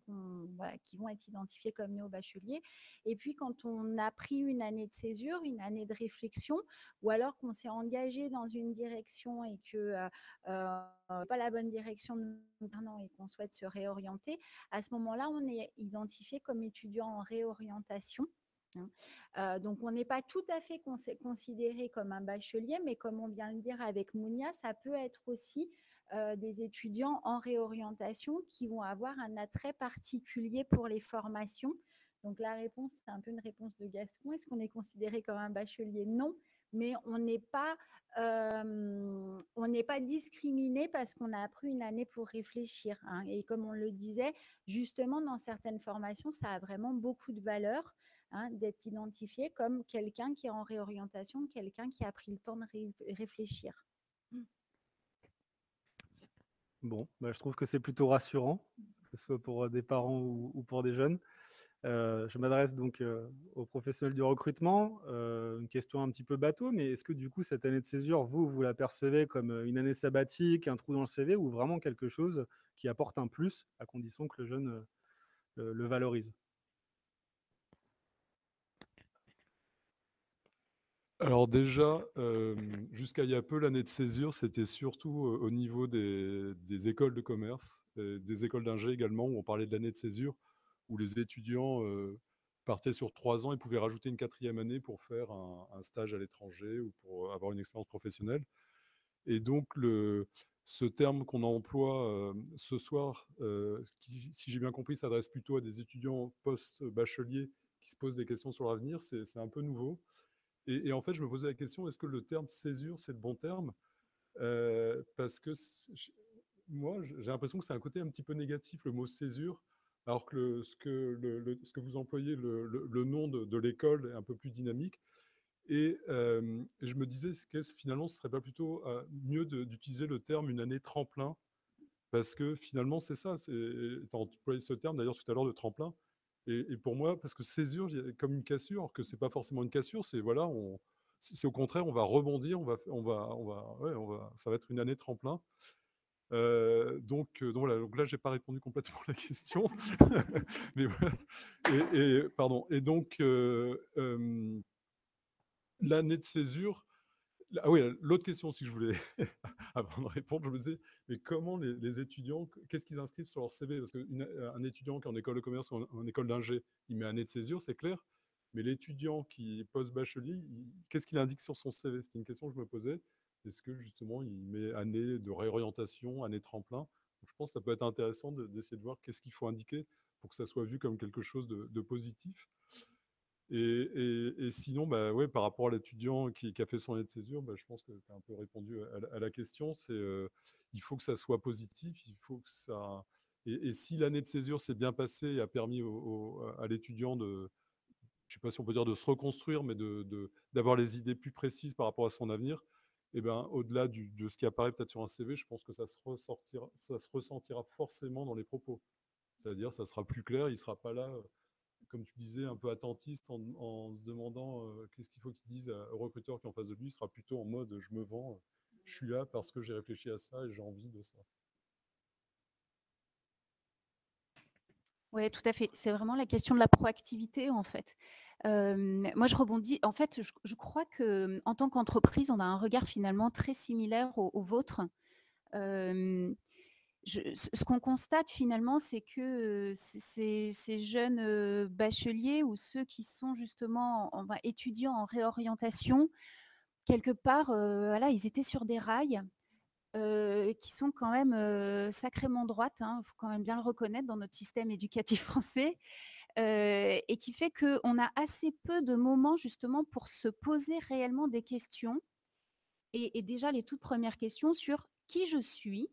voilà, qui vont être identifiés comme néo-bacheliers. Et puis, quand on a pris une année de césure, une année de réflexion, ou alors qu'on s'est engagé dans une direction et que pas la bonne direction maintenant et qu'on souhaite se réorienter, à ce moment-là, on est identifié comme étudiant en réorientation. Donc, on n'est pas tout à fait considéré comme un bachelier, mais comme on vient de le dire avec Mounia, ça peut être aussi des étudiants en réorientation qui vont avoir un attrait particulier pour les formations. Donc, la réponse, c'est un peu une réponse de Gaston. Est-ce qu'on est considéré comme un bachelier? Non, mais on n'est pas discriminé parce qu'on a pris une année pour réfléchir, hein. Et comme on le disait, justement, dans certaines formations, ça a vraiment beaucoup de valeur, hein, d'être identifié comme quelqu'un qui est en réorientation, quelqu'un qui a pris le temps de réfléchir. Bon, bah, je trouve que c'est plutôt rassurant, que ce soit pour des parents ou pour des jeunes. Je m'adresse donc aux professionnels du recrutement. Une question un petit peu bateau, mais est-ce que du coup, cette année de césure, vous la percevez comme une année sabbatique, un trou dans le CV, ou vraiment quelque chose qui apporte un plus, à condition que le jeune le valorise? Alors déjà, jusqu'à il y a peu, l'année de césure, c'était surtout au niveau des écoles de commerce, des écoles d'ingé également, où on parlait de l'année de césure, où les étudiants partaient sur 3 ans et pouvaient rajouter une 4e année pour faire un stage à l'étranger ou pour avoir une expérience professionnelle. Et donc, ce terme qu'on emploie ce soir, qui, si j'ai bien compris, s'adresse plutôt à des étudiants post-bacheliers qui se posent des questions sur l'avenir, c'est un peu nouveau. Et en fait, je me posais la question, est-ce que le terme césure, c'est le bon terme? Parce que moi, j'ai l'impression que c'est un côté un petit peu négatif, le mot césure, alors que ce que vous employez, le nom de l'école est un peu plus dynamique. Et je me disais, finalement, ce serait pas plutôt mieux d'utiliser le terme une année tremplin, parce que finalement, c'est ça. Tu as employé ce terme d'ailleurs tout à l'heure de tremplin. Et pour moi, parce que césure, comme une cassure, alors que c'est pas forcément une cassure, c'est voilà, c'est au contraire, on va rebondir, ça va être une année tremplin. Donc voilà, donc là, j'ai pas répondu complètement à la question, mais voilà. Pardon. Et donc l'année de césure. Ah oui, l'autre question aussi que je voulais, avant de répondre, je me disais, mais comment les étudiants, qu'est-ce qu'ils inscrivent sur leur CV? Parce qu'un étudiant qui est en école de commerce ou en école d'ingé, il met année de césure, c'est clair. Mais l'étudiant qui est post-bachelier, qu'est-ce qu'il indique sur son CV? C'était une question que je me posais. Est-ce que justement, il met année de réorientation, année tremplin? Donc, je pense que ça peut être intéressant d'essayer de voir qu'est-ce qu'il faut indiquer pour que ça soit vu comme quelque chose de positif. Et sinon, bah, ouais, par rapport à l'étudiant qui a fait son année de césure, bah, je pense que tu as un peu répondu à la question. Il faut que ça soit positif, il faut que ça. Et si l'année de césure s'est bien passée et a permis à l'étudiant de, je ne sais pas si on peut dire de se reconstruire, mais d'avoir les idées plus précises par rapport à son avenir, et ben, au-delà de ce qui apparaît peut-être sur un CV, je pense que ça se ressentira forcément dans les propos. C'est-à-dire, ça sera plus clair, il ne sera pas là comme tu disais, un peu attentiste en se demandant qu'est-ce qu'il faut qu'il dise au recruteur qui est en face de lui, il sera plutôt en mode je me vends, je suis là parce que j'ai réfléchi à ça et j'ai envie de ça. Oui, tout à fait. C'est vraiment la question de la proactivité, en fait. Moi, je rebondis. En fait, je crois qu'en tant qu'entreprise, on a un regard finalement très similaire au vôtre. Ce qu'on constate finalement, c'est que ces jeunes bacheliers ou ceux qui sont justement étudiants en réorientation, quelque part, voilà, ils étaient sur des rails qui sont quand même sacrément droites, il faut quand même bien le reconnaître dans notre système éducatif français, et qui fait qu'on a assez peu de moments justement pour se poser réellement des questions. Et déjà, les toutes premières questions sur qui je suis,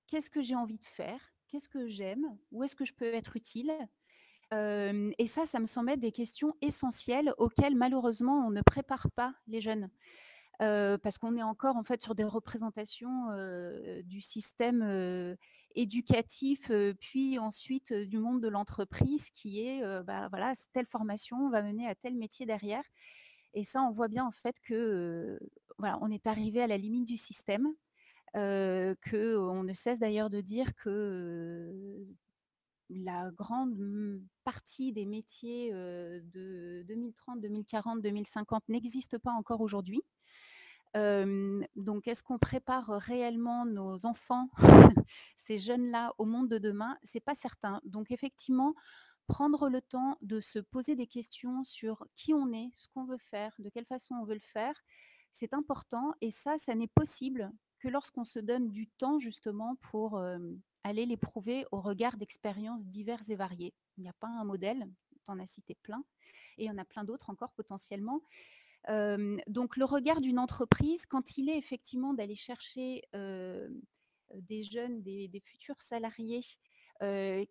qu'est-ce que j'ai envie de faire, qu'est-ce que j'aime, où est-ce que je peux être utile. Et ça me semble être des questions essentielles auxquelles malheureusement on ne prépare pas les jeunes. Parce qu'on est encore en fait sur des représentations du système éducatif, puis ensuite du monde de l'entreprise qui est, voilà, telle formation va mener à tel métier derrière. Et ça, on voit bien en fait que voilà, on est arrivé à la limite du système, qu'on ne cesse d'ailleurs de dire que la grande partie des métiers de 2030, 2040, 2050 n'existe pas encore aujourd'hui. Donc, est-ce qu'on prépare réellement nos enfants, ces jeunes-là, au monde de demain? C'est pas certain. Donc, effectivement, prendre le temps de se poser des questions sur qui on est, ce qu'on veut faire, de quelle façon on veut le faire, c'est important. Et ça n'est possible que lorsqu'on se donne du temps justement pour aller l'éprouver au regard d'expériences diverses et variées. Il n'y a pas un modèle, tu en as cité plein, et il y en a plein d'autres encore potentiellement. Donc le regard d'une entreprise, quand il est effectivement d'aller chercher des jeunes, des futurs salariés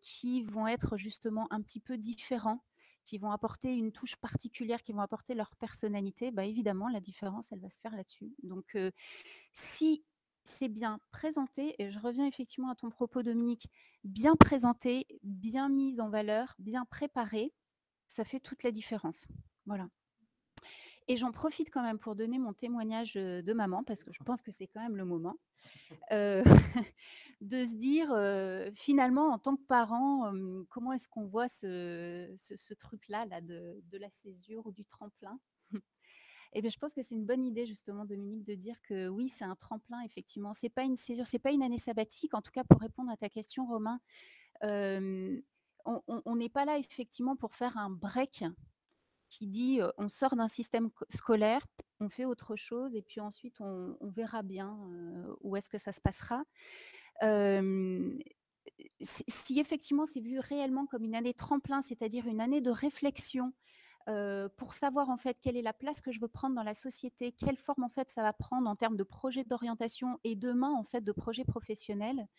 qui vont être justement un petit peu différents, qui vont apporter une touche particulière, qui vont apporter leur personnalité, bah, évidemment, la différence, elle va se faire là-dessus. Donc, si c'est bien présenté, et je reviens effectivement à ton propos, Dominique, bien présenté, bien mis en valeur, bien préparé, ça fait toute la différence. Voilà. Et j'en profite quand même pour donner mon témoignage de maman, parce que je pense que c'est quand même le moment, euh, de se dire, finalement, en tant que parent, comment est-ce qu'on voit ce truc-là là, de la césure ou du tremplin. Eh bien, je pense que c'est une bonne idée, justement, Dominique, de dire que oui, c'est un tremplin, effectivement. C'est pas une césure, c'est pas une année sabbatique. En tout cas, pour répondre à ta question, Romain, euh, on n'est pas là, effectivement, pour faire un break qui dit on sort d'un système scolaire, on fait autre chose et puis ensuite on verra bien où est-ce que ça se passera. Si effectivement c'est vu réellement comme une année tremplin, c'est-à-dire une année de réflexion pour savoir en fait quelle est la place que je veux prendre dans la société, quelle forme en fait ça va prendre en termes de projet d'orientation et demain en fait de projet professionnel,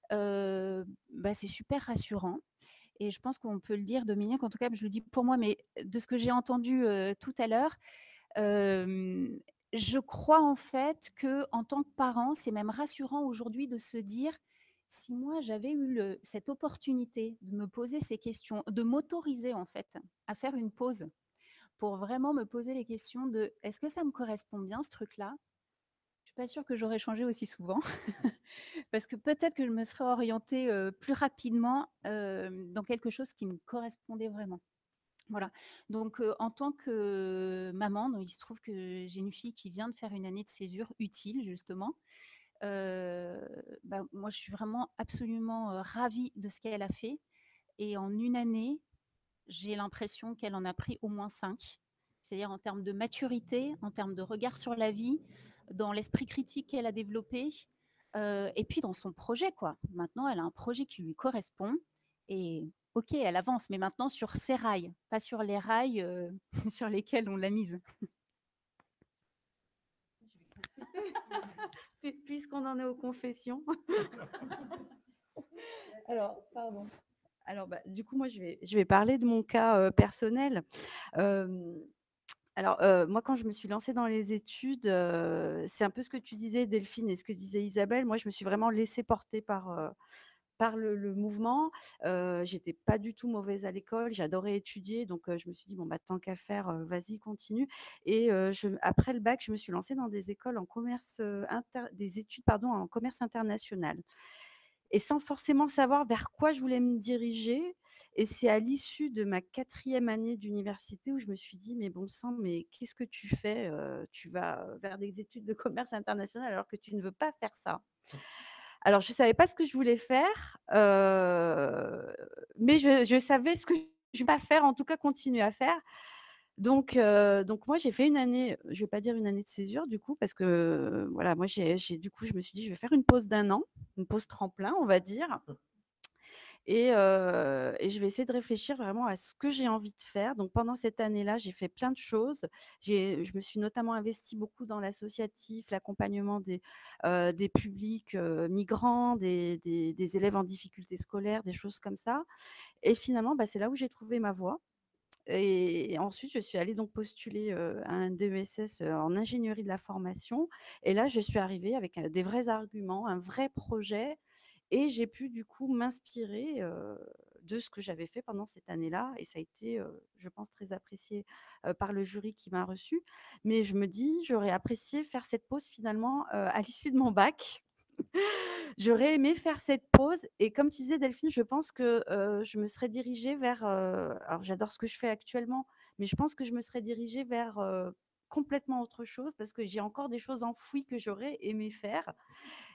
bah, c'est super rassurant. Et je pense qu'on peut le dire, Dominique, en tout cas, je le dis pour moi, mais de ce que j'ai entendu tout à l'heure, je crois en fait que en tant que parent, c'est même rassurant aujourd'hui de se dire, si moi j'avais eu cette opportunité de me poser ces questions, de m'autoriser en fait à faire une pause pour vraiment me poser les questions de est-ce que ça me correspond bien ce truc-là? Je suis pas sûre que j'aurais changé aussi souvent parce que peut-être que je me serais orientée plus rapidement dans quelque chose qui me correspondait vraiment. Voilà. Donc, en tant que maman, donc il se trouve que j'ai une fille qui vient de faire une année de césure utile, justement. Bah, moi, je suis vraiment absolument ravie de ce qu'elle a fait. Et en une année, j'ai l'impression qu'elle en a pris au moins 5. C'est-à-dire en termes de maturité, en termes de regard sur la vie, dans l'esprit critique qu'elle a développé, et puis dans son projet, quoi. Maintenant, elle a un projet qui lui correspond. Et ok, elle avance, mais maintenant sur ses rails, pas sur les rails sur lesquels on l'a mise. Puisqu'on en est aux confessions. Alors, pardon. Alors, bah, du coup, moi, je vais parler de mon cas personnel. Alors, moi, quand je me suis lancée dans les études, c'est un peu ce que tu disais, Delphine, et ce que disait Isabelle. Moi, je me suis vraiment laissée porter par le mouvement. J'étais pas du tout mauvaise à l'école, j'adorais étudier, donc je me suis dit: «Bon, bah, tant qu'à faire, vas-y, continue», et après le bac, je me suis lancée dans des écoles en commerce, des études, pardon, en commerce international, et sans forcément savoir vers quoi je voulais me diriger, et c'est à l'issue de ma 4e année d'université où je me suis dit: «Mais bon sang, mais qu'est-ce que tu fais? Tu vas vers des études de commerce international alors que tu ne veux pas faire ça». Alors je ne savais pas ce que je voulais faire, mais je savais ce que je vais pas faire, en tout cas continuer à faire. Donc moi j'ai fait une année, je ne vais pas dire une année de césure du coup parce que, voilà, moi du coup je me suis dit: «Je vais faire une pause d'1 an, une pause tremplin on va dire». Et je vais essayer de réfléchir vraiment à ce que j'ai envie de faire. Donc pendant cette année-là, j'ai fait plein de choses. Je me suis notamment investie beaucoup dans l'associatif, l'accompagnement des publics, migrants, des élèves en difficulté scolaire, des choses comme ça. Et finalement, bah, c'est là où j'ai trouvé ma voie. Et ensuite, je suis allée donc postuler, à un DESS, en ingénierie de la formation, et là, je suis arrivée avec, des vrais arguments, un vrai projet, et j'ai pu du coup m'inspirer, de ce que j'avais fait pendant cette année-là, et ça a été, je pense, très apprécié, par le jury qui m'a reçue. Mais je me dis: «J'aurais apprécié faire cette pause finalement, à l'issue de mon bac». J'aurais aimé faire cette pause, et comme tu disais, Delphine, je pense que, je me serais dirigée vers, alors j'adore ce que je fais actuellement, mais je pense que je me serais dirigée vers, complètement autre chose, parce que j'ai encore des choses enfouies que j'aurais aimé faire,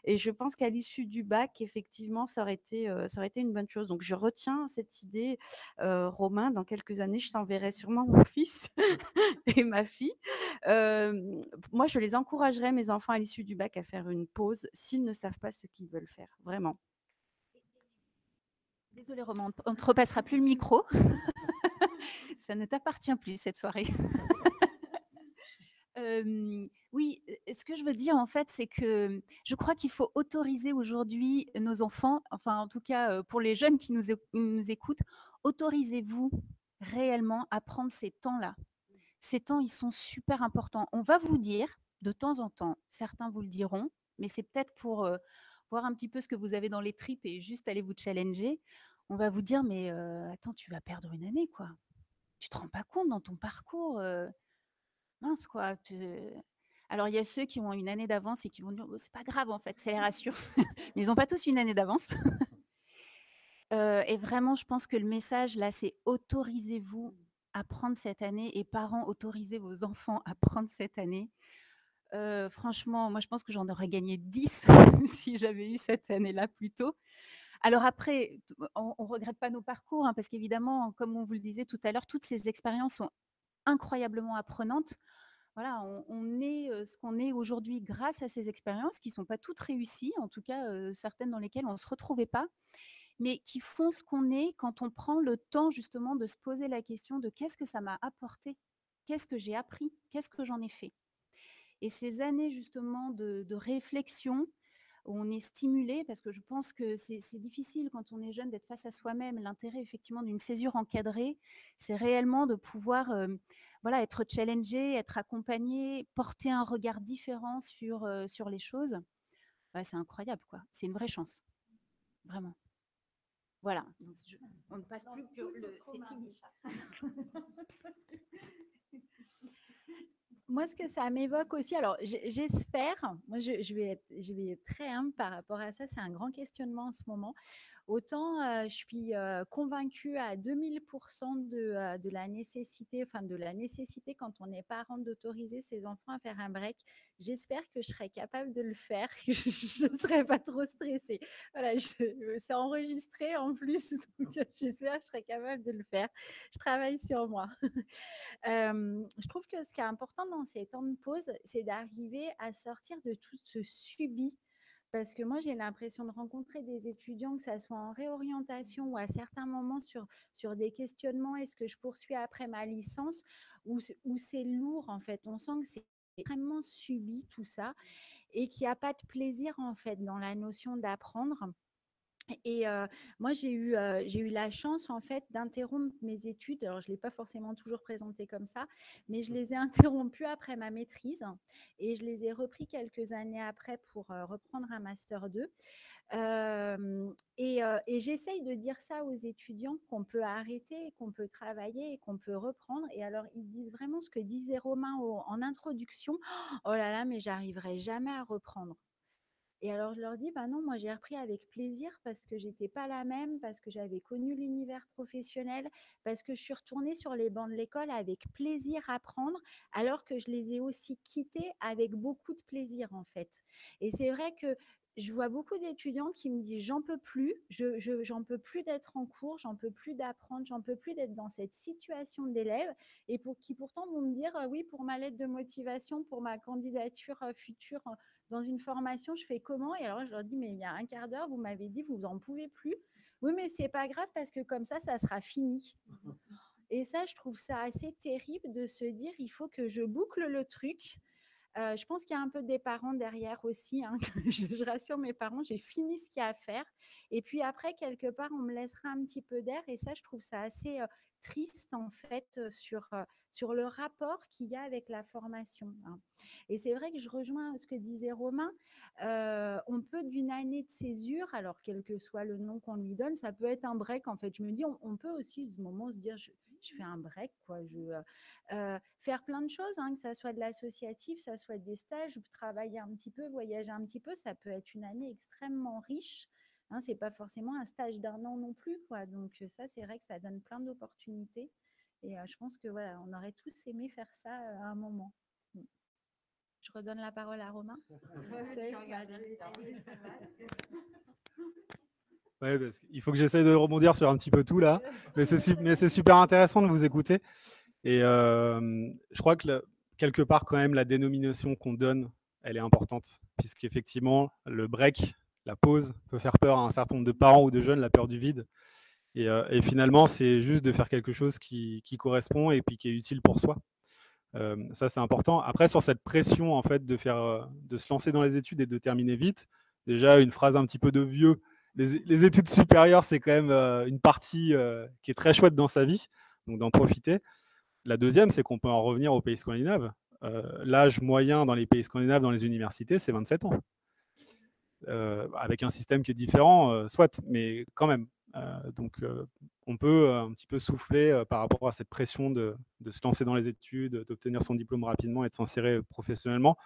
et je pense qu'à l'issue du bac, effectivement, ça aurait été une bonne chose. Donc je retiens cette idée, Romain, dans quelques années, je t'enverrai sûrement mon fils et ma fille. Moi, je les encouragerais, mes enfants, à l'issue du bac, à faire une pause s'ils ne savent pas ce qu'ils veulent faire, vraiment. Désolée, Romain, on ne te repassera plus le micro. Ça ne t'appartient plus cette soirée. Oui, ce que je veux dire, en fait, c'est que je crois qu'il faut autoriser aujourd'hui nos enfants, enfin, en tout cas, pour les jeunes qui nous écoutent, autorisez-vous réellement à prendre ces temps-là. Ces temps, ils sont super importants. On va vous dire, de temps en temps, certains vous le diront, mais c'est peut-être pour, voir un petit peu ce que vous avez dans les tripes et juste aller vous challenger. On va vous dire: «Mais, attends, tu vas perdre une année, quoi. Tu te rends pas compte dans ton parcours, mince quoi, alors il y a ceux qui ont une année d'avance et qui vont dire: «Oh, c'est pas grave en fait», ça les rassure. Mais ils ont pas tous une année d'avance. Et vraiment, je pense que le message là, c'est autorisez-vous à prendre cette année et parents, autorisez vos enfants à prendre cette année. Franchement, moi je pense que j'en aurais gagné 10 si j'avais eu cette année-là plus tôt. Alors après, on regrette pas nos parcours, hein, parce qu'évidemment, comme on vous le disait tout à l'heure, toutes ces expériences sont incroyablement apprenantes. Voilà, on est, ce qu'on est aujourd'hui grâce à ces expériences qui sont pas toutes réussies, en tout cas, certaines dans lesquelles on se retrouvait pas, mais qui font ce qu'on est quand on prend le temps justement de se poser la question de: «Qu'est-ce que ça m'a apporté? Qu'est-ce que j'ai appris? Qu'est-ce que j'en ai fait?» Et ces années justement de réflexion, où on est stimulé, parce que je pense que c'est difficile quand on est jeune d'être face à soi-même. L'intérêt effectivement d'une césure encadrée, c'est réellement de pouvoir voilà, être challengé, être accompagné, porter un regard différent sur les choses. Ouais, c'est incroyable, quoi. C'est une vraie chance, vraiment. Voilà. Donc, on ne passe plus que c'est fini. Moi, ce que ça m'évoque aussi, alors j'espère, moi je vais être très humble par rapport à ça, c'est un grand questionnement en ce moment. Autant je suis convaincue à 2000 de la nécessité, enfin de la nécessité quand on est parent d'autoriser ses enfants à faire un break. J'espère que je serai capable de le faire, que je ne serai pas trop stressée. Voilà, c'est enregistré en plus, donc j'espère que je serai capable de le faire. Je travaille sur moi. Je trouve que ce qui est important dans ces temps de pause, c'est d'arriver à sortir de tout ce subi. Parce que moi, j'ai l'impression de rencontrer des étudiants, que ça soit en réorientation ou à certains moments sur des questionnements, est-ce que je poursuis après ma licence, où c'est lourd en fait. On sent que c'est extrêmement subi tout ça et qu'il n'y a pas de plaisir en fait dans la notion d'apprendre. Et moi, j'ai eu la chance, en fait, d'interrompre mes études. Alors, je ne l'ai pas forcément toujours présenté comme ça, mais je les ai interrompues après ma maîtrise et je les ai repris quelques années après pour reprendre un master 2. Et j'essaye de dire ça aux étudiants qu'on peut arrêter, qu'on peut travailler et qu'on peut reprendre. Et alors, ils disent vraiment ce que disait Romain en introduction: «Oh là là, mais j'arriverai jamais à reprendre». Et alors je leur dis: «Bah non, moi j'ai repris avec plaisir parce que j'étais pas la même, parce que j'avais connu l'univers professionnel, parce que je suis retournée sur les bancs de l'école avec plaisir à apprendre, alors que je les ai aussi quittés avec beaucoup de plaisir en fait». Et c'est vrai que je vois beaucoup d'étudiants qui me disent: «J'en peux plus, j'en peux plus d'être en cours, j'en peux plus d'apprendre, j'en peux plus d'être dans cette situation d'élève», et qui pourtant vont me dire: «Oui, pour ma lettre de motivation, pour ma candidature future dans une formation, je fais comment?» Et alors je leur dis: «Mais il y a un quart d'heure, vous m'avez dit, vous en pouvez plus». «Oui, mais c'est pas grave parce que comme ça sera fini». Et ça, je trouve ça assez terrible de se dire: «Il faut que je boucle le truc». Je pense qu'il y a un peu des parents derrière aussi, hein. Je rassure mes parents, j'ai fini ce qu'il y a à faire et puis après quelque part, on me laissera un petit peu d'air et ça, je trouve ça assez, triste en fait, sur le rapport qu'il y a avec la formation, hein. Et c'est vrai que je rejoins ce que disait Romain, on peut d'une année de césure, alors quel que soit le nom qu'on lui donne, ça peut être un break en fait. Je me dis on peut aussi ce moment se dire: «Je fais un break quoi, faire plein de choses, hein, que ça soit de l'associatif, ça soit des stages, travailler un petit peu, voyager un petit peu, ça peut être une année extrêmement riche, hein, c'est pas forcément un stage d'un an non plus, quoi. Donc ça, c'est vrai que ça donne plein d'opportunités et je pense que voilà, on aurait tous aimé faire ça à un moment. Je redonne la parole à Romain. Ouais, parce qu'il faut que j'essaye de rebondir sur un petit peu tout là, mais c'est super intéressant de vous écouter. Et je crois que quelque part, quand même, la dénomination qu'on donne, elle est importante, puisqu'effectivement, le break, la pause, peut faire peur à un certain nombre de parents ou de jeunes, la peur du vide. Et finalement, c'est juste de faire quelque chose qui correspond et puis qui est utile pour soi. Ça, c'est important. Après, sur cette pression, en fait, de se lancer dans les études et de terminer vite, déjà, une phrase un petit peu de vieux, les études supérieures, c'est quand même une partie qui est très chouette dans sa vie, donc d'en profiter. La deuxième, c'est qu'on peut en revenir aux pays scandinaves. L'âge moyen dans les pays scandinaves, dans les universités, c'est 27 ans. Avec un système qui est différent, soit, mais quand même. Donc, on peut un petit peu souffler par rapport à cette pression de se lancer dans les études, d'obtenir son diplôme rapidement et de s'insérer professionnellement,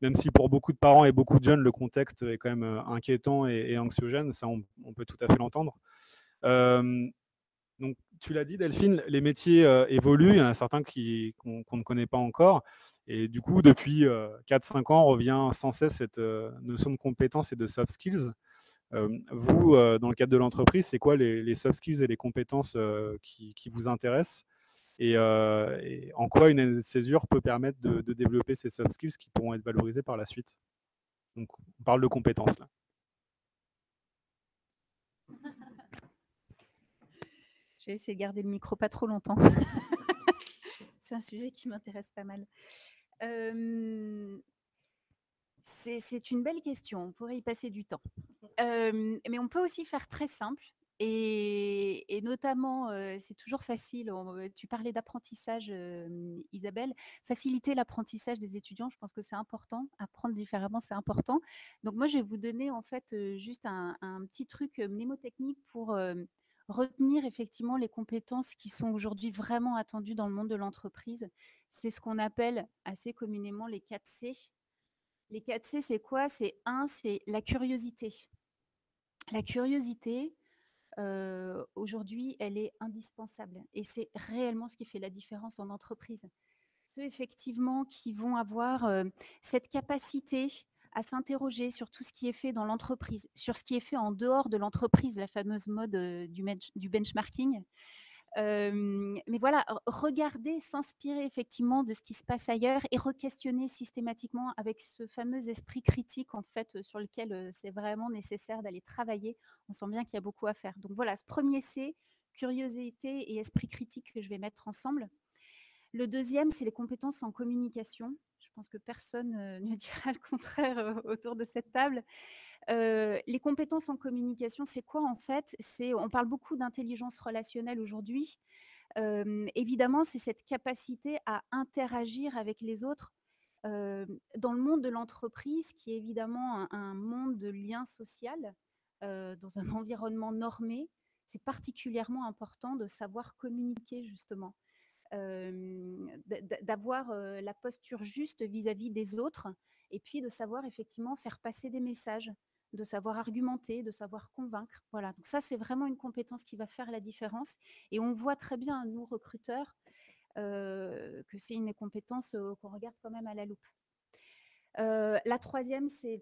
même si pour beaucoup de parents et beaucoup de jeunes, le contexte est quand même inquiétant et anxiogène, ça on peut tout à fait l'entendre. Donc, tu l'as dit, Delphine, les métiers évoluent, il y en a certains qu'on ne connaît pas encore. Et du coup, depuis 4-5 ans, on revient sans cesse cette notion de compétences et de soft skills. Vous, dans le cadre de l'entreprise, c'est quoi les soft skills et les compétences qui vous intéressent et en quoi une année de césure peut permettre de développer ces soft skills qui pourront être valorisés par la suite? Donc, on parle de compétences là. Je vais essayer de garder le micro pas trop longtemps. C'est un sujet qui m'intéresse pas mal. C'est une belle question, on pourrait y passer du temps. Mais on peut aussi faire très simple et notamment, c'est toujours facile, tu parlais d'apprentissage, Isabelle, faciliter l'apprentissage des étudiants, je pense que c'est important. Apprendre différemment, c'est important. Donc moi, je vais vous donner en fait, juste un petit truc, mnémotechnique pour, retenir effectivement les compétences qui sont aujourd'hui vraiment attendues dans le monde de l'entreprise. C'est ce qu'on appelle assez communément les 4 C. Les 4 C, c'est quoi? C'est la curiosité. La curiosité, aujourd'hui, elle est indispensable et c'est réellement ce qui fait la différence en entreprise. Ceux effectivement qui vont avoir, cette capacité à s'interroger sur tout ce qui est fait dans l'entreprise, sur ce qui est fait en dehors de l'entreprise, la fameuse mode, du benchmarking. Mais voilà, regarder, s'inspirer effectivement de ce qui se passe ailleurs et re-questionner systématiquement avec ce fameux esprit critique en fait, sur lequel, c'est vraiment nécessaire d'aller travailler. On sent bien qu'il y a beaucoup à faire. Donc voilà, ce premier C, curiosité et esprit critique que je vais mettre ensemble. Le deuxième, c'est les compétences en communication. Je pense que personne, ne dira le contraire, autour de cette table. Les compétences en communication, c'est quoi en fait? On parle beaucoup d'intelligence relationnelle aujourd'hui. Évidemment, c'est cette capacité à interagir avec les autres, dans le monde de l'entreprise qui est évidemment un monde de lien social, dans un environnement normé. C'est particulièrement important de savoir communiquer justement, d'avoir la posture juste vis-à-vis des autres et puis de savoir effectivement faire passer des messages, de savoir argumenter, de savoir convaincre. Voilà, donc ça, c'est vraiment une compétence qui va faire la différence. Et on voit très bien, nous, recruteurs, que c'est une des compétences qu'on regarde quand même à la loupe. Le troisième C,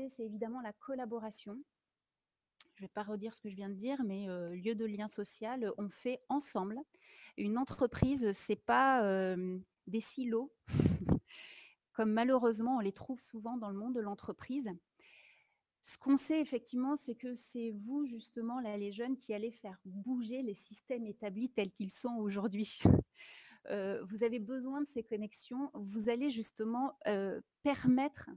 c'est évidemment la collaboration. Je ne vais pas redire ce que je viens de dire, mais lieu de lien social, on fait ensemble. Une entreprise, ce n'est pas des silos, comme malheureusement on les trouve souvent dans le monde de l'entreprise. Ce qu'on sait effectivement, c'est que c'est vous justement, là, les jeunes, qui allez faire bouger les systèmes établis tels qu'ils sont aujourd'hui. Vous avez besoin de ces connexions, vous allez justement permettre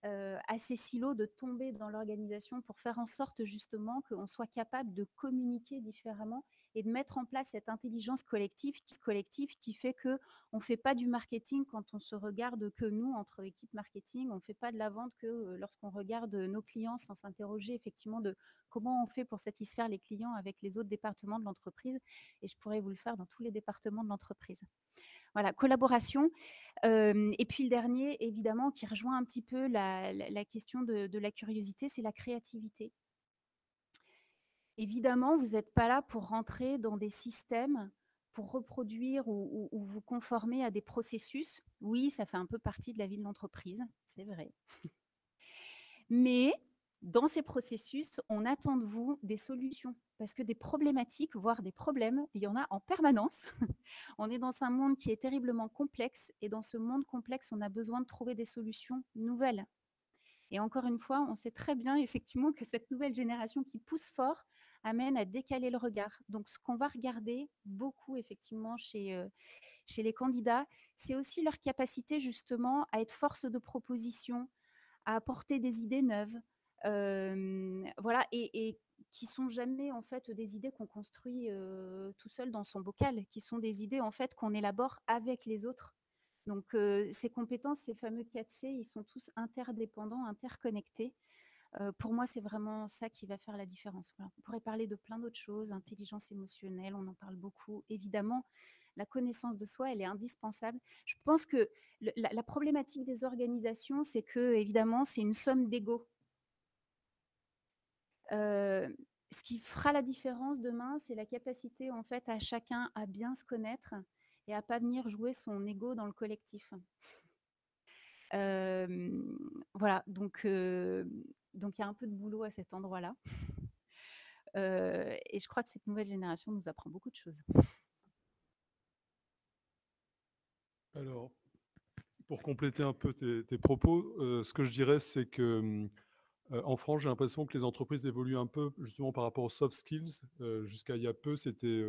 à ces silos de tomber dans l'organisation pour faire en sorte justement qu'on soit capable de communiquer différemment et de mettre en place cette intelligence collective qui fait qu'on ne fait pas du marketing quand on se regarde que nous, entre équipes marketing, on ne fait pas de la vente que lorsqu'on regarde nos clients sans s'interroger effectivement de comment on fait pour satisfaire les clients avec les autres départements de l'entreprise. Et je pourrais vous le faire dans tous les départements de l'entreprise. Voilà, collaboration. Et puis le dernier, évidemment, qui rejoint un petit peu la question de la curiosité, c'est la créativité. Évidemment, vous n'êtes pas là pour rentrer dans des systèmes, pour reproduire ou vous conformer à des processus. Oui, ça fait un peu partie de la vie de l'entreprise, c'est vrai. Mais dans ces processus, on attend de vous des solutions parce que des problématiques, voire des problèmes, il y en a en permanence. On est dans un monde qui est terriblement complexe et dans ce monde complexe, on a besoin de trouver des solutions nouvelles. Et encore une fois, on sait très bien effectivement que cette nouvelle génération qui pousse fort amène à décaler le regard. Donc, ce qu'on va regarder beaucoup, effectivement, chez les candidats, c'est aussi leur capacité, justement, à être force de proposition, à apporter des idées neuves, voilà, et qui sont jamais, en fait, des idées qu'on construit tout seul dans son bocal, qui sont des idées, en fait, qu'on élabore avec les autres. Donc, ces compétences, ces fameux 4C, ils sont tous interdépendants, interconnectés. Pour moi, c'est vraiment ça qui va faire la différence. Voilà. On pourrait parler de plein d'autres choses, intelligence émotionnelle, on en parle beaucoup. Évidemment, la connaissance de soi, elle est indispensable. Je pense que la problématique des organisations, c'est que, évidemment, c'est une somme d'ego. Ce qui fera la différence demain, c'est la capacité, en fait, à chacun à bien se connaître et à pas venir jouer son ego dans le collectif. Voilà, donc il y a un peu de boulot à cet endroit-là. Et je crois que cette nouvelle génération nous apprend beaucoup de choses. Alors, pour compléter un peu tes propos, ce que je dirais, c'est que en France, j'ai l'impression que les entreprises évoluent un peu justement par rapport aux soft skills. Jusqu'à il y a peu, c'était,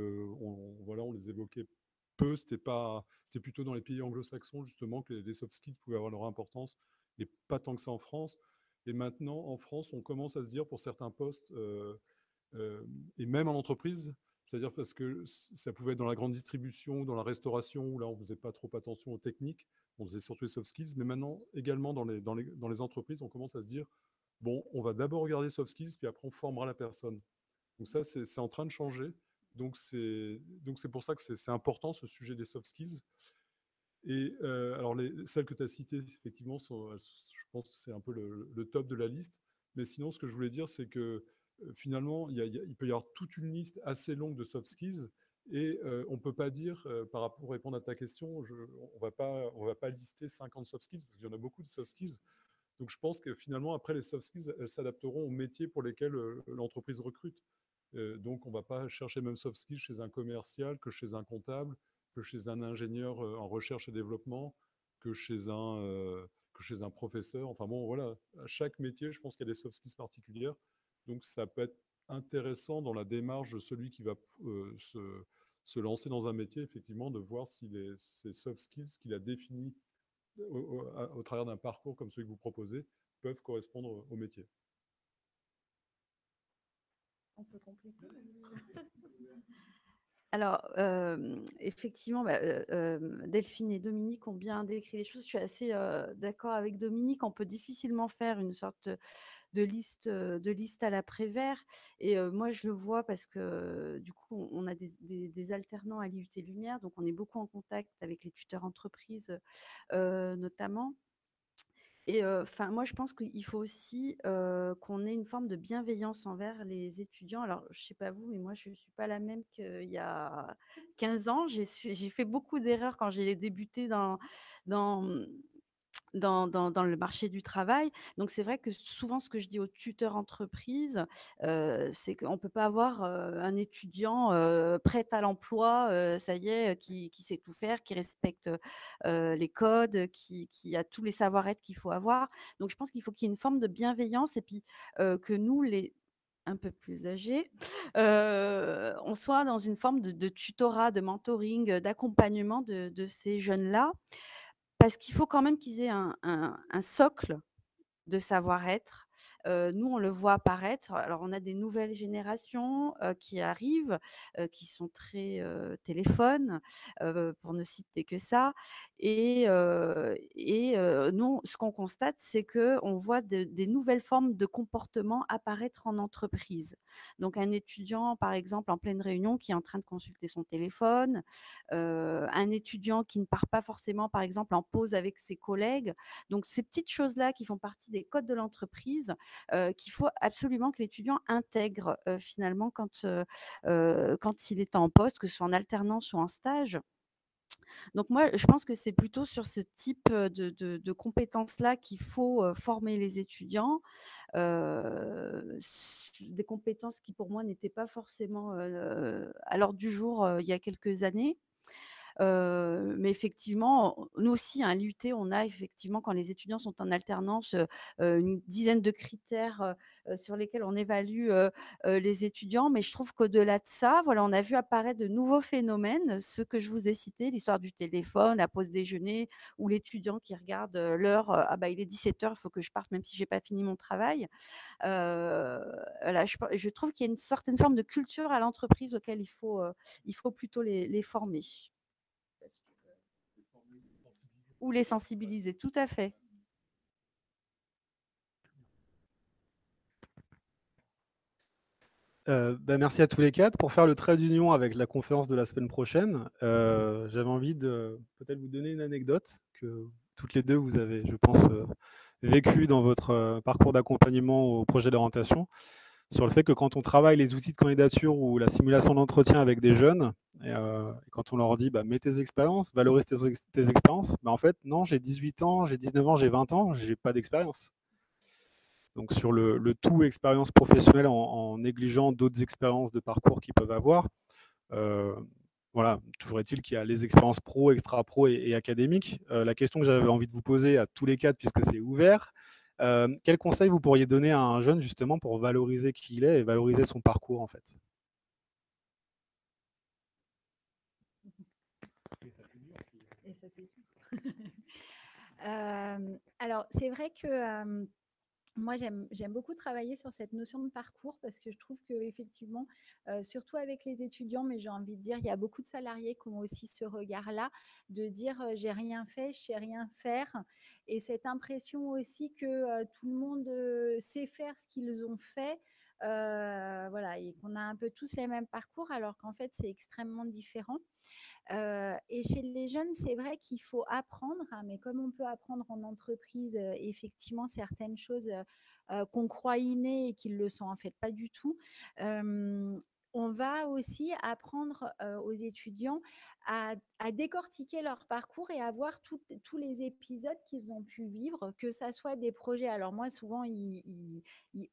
voilà, on les évoquait peu. C'était plutôt dans les pays anglo-saxons justement que les soft skills pouvaient avoir leur importance, et pas tant que ça en France. Et maintenant, en France, on commence à se dire pour certains postes, et même en entreprise, c'est-à-dire parce que ça pouvait être dans la grande distribution, dans la restauration, où là on faisait pas trop attention aux techniques, on faisait surtout les soft skills. Mais maintenant, également dans les entreprises, on commence à se dire bon, on va d'abord regarder soft skills, puis après on formera la personne. Donc ça, c'est en train de changer. Donc c'est pour ça que c'est important ce sujet des soft skills. Et alors celles que tu as citées, effectivement, je pense que c'est un peu le top de la liste. Mais sinon, ce que je voulais dire, c'est que finalement, il peut y avoir toute une liste assez longue de soft skills. Et on ne peut pas dire, par rapport pour répondre à ta question, on va pas lister 50 soft skills, parce qu'il y en a beaucoup de soft skills. Donc je pense que finalement, après, les soft skills, elles s'adapteront aux métiers pour lesquels l'entreprise recrute. Donc on ne va pas chercher le même soft skills chez un commercial que chez un comptable, que chez un ingénieur en recherche et développement, que que chez un professeur. Enfin bon, voilà, à chaque métier, je pense qu'il y a des soft skills particulières. Donc ça peut être intéressant dans la démarche de celui qui va se lancer dans un métier, effectivement, de voir si ces soft skills qu'il a définis au travers d'un parcours comme celui que vous proposez, peuvent correspondre au métier. On peut compléter. Alors, effectivement, Delphine et Dominique ont bien décrit les choses. Je suis assez d'accord avec Dominique. On peut difficilement faire une sorte de liste à l'après-vert. Et moi, je le vois parce que du coup, on a des alternants à l'IUT Lumière, donc on est beaucoup en contact avec les tuteurs entreprises notamment. Et enfin, moi, je pense qu'il faut aussi qu'on ait une forme de bienveillance envers les étudiants. Alors, je sais pas vous, mais moi, je suis pas la même qu'il y a 15 ans. J'ai fait beaucoup d'erreurs quand j'ai débuté dans, dans le marché du travail. Donc c'est vrai que souvent ce que je dis aux tuteurs entreprises, c'est qu'on ne peut pas avoir, un étudiant, prêt à l'emploi, ça y est, qui sait tout faire, qui respecte, les codes, qui a tous les savoir-être qu'il faut avoir. Donc je pense qu'il faut qu'il y ait une forme de bienveillance et puis, que nous les un peu plus âgés, on soit dans une forme de tutorat, de mentoring, d'accompagnement de ces jeunes-là. Parce qu'il faut quand même qu'ils aient un socle de savoir-être. Nous, on le voit apparaître. Alors, on a des nouvelles générations, qui arrivent, qui sont très, téléphones, pour ne citer que ça. Nous, ce qu'on constate, c'est qu'on voit des nouvelles formes de comportements apparaître en entreprise. Donc un étudiant, par exemple, en pleine réunion, qui est en train de consulter son téléphone, un étudiant qui ne part pas forcément, par exemple, en pause avec ses collègues. Donc ces petites choses-là qui font partie des codes de l'entreprise, qu'il faut absolument que l'étudiant intègre, finalement quand il est en poste, que ce soit en alternance ou en stage. Donc moi, je pense que c'est plutôt sur ce type, de compétences-là qu'il faut, former les étudiants, des compétences qui pour moi n'étaient pas forcément, à l'ordre du jour, il y a quelques années. Mais effectivement, nous aussi, à l'IUT, on a effectivement, quand les étudiants sont en alternance, une dizaine de critères sur lesquels on évalue les étudiants. Mais je trouve qu'au-delà de ça, voilà, on a vu apparaître de nouveaux phénomènes, ce que je vous ai cité, l'histoire du téléphone, la pause déjeuner, ou l'étudiant qui regarde l'heure, ah bah il est 17h, il faut que je parte même si j'ai pas fini mon travail. Voilà, je trouve qu'il y a une certaine forme de culture à l'entreprise auquel il faut plutôt les former. Ou les sensibiliser, tout à fait. Merci à tous les quatre. Pour faire le trait d'union avec la conférence de la semaine prochaine, j'avais envie de peut-être vous donner une anecdote que toutes les deux, vous avez, je pense, vécu dans votre parcours d'accompagnement au projet d'orientation, sur le fait que quand on travaille les outils de candidature ou la simulation d'entretien avec des jeunes, et quand on leur dit mets tes expériences, valorise tes expériences, en fait, non, j'ai 18 ans, j'ai 19 ans, j'ai 20 ans, j'ai pas d'expérience. Donc sur le tout expérience professionnelle en négligeant d'autres expériences de parcours qu'ils peuvent avoir. Voilà, toujours est-il qu'il y a les expériences pro, extra-pro et académiques. La question que j'avais envie de vous poser à tous les quatre, puisque c'est ouvert, quel conseil vous pourriez donner à un jeune justement pour valoriser qui il est et valoriser son parcours en fait? Et ça, c'est sûr. Alors, c'est vrai que moi, j'aime beaucoup travailler sur cette notion de parcours parce que je trouve qu'effectivement, surtout avec les étudiants, mais j'ai envie de dire, il y a beaucoup de salariés qui ont aussi ce regard-là, de dire j'ai rien fait, je sais rien faire. Et cette impression aussi que tout le monde sait faire ce qu'ils ont fait. Voilà, et qu'on a un peu tous les mêmes parcours alors qu'en fait c'est extrêmement différent. Et chez les jeunes, c'est vrai qu'il faut apprendre, hein, mais comme on peut apprendre en entreprise, effectivement, certaines choses qu'on croit innées et qui ne le sont en fait pas du tout. On va aussi apprendre aux étudiants à décortiquer leur parcours et à voir tous les épisodes qu'ils ont pu vivre, que ça soit des projets. Alors moi, souvent, ils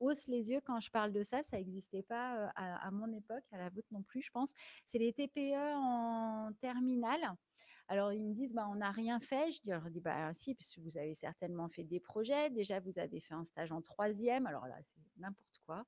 haussent les yeux quand je parle de ça. Ça n'existait pas à mon époque, à la vôtre non plus, je pense. C'est les TPE en terminale. Alors, ils me disent, on n'a rien fait. Je leur dis, si, parce que vous avez certainement fait des projets. Déjà, vous avez fait un stage en troisième. Alors là, c'est n'importe quoi.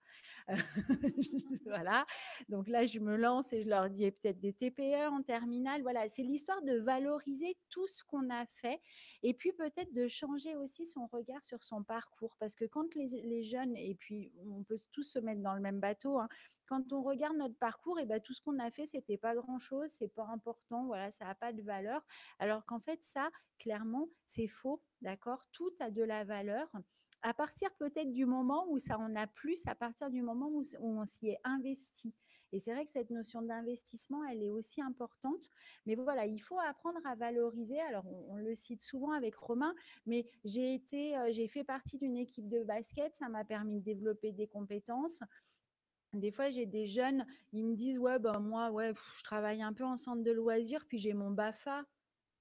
Voilà. Donc là, je me lance et je leur dis, peut-être des TPE en terminale. Voilà, c'est l'histoire de valoriser tout ce qu'on a fait et puis peut-être de changer aussi son regard sur son parcours. Parce que quand les jeunes, et puis on peut tous se mettre dans le même bateau, hein, quand on regarde notre parcours, et tout ce qu'on a fait, c'était pas grand-chose, c'est pas important, voilà, ça n'a pas de valeur. Alors qu'en fait, ça, clairement, c'est faux, d'accord? Tout a de la valeur. À partir peut-être du moment où ça en a plus, à partir du moment où on s'y est investi. Et c'est vrai que cette notion d'investissement, elle est aussi importante. Mais voilà, il faut apprendre à valoriser. Alors, on le cite souvent avec Romain, mais j'ai fait partie d'une équipe de basket. Ça m'a permis de développer des compétences. Des fois, j'ai des jeunes, ils me disent, ouais, moi, ouais, je travaille un peu en centre de loisirs, puis j'ai mon BAFA.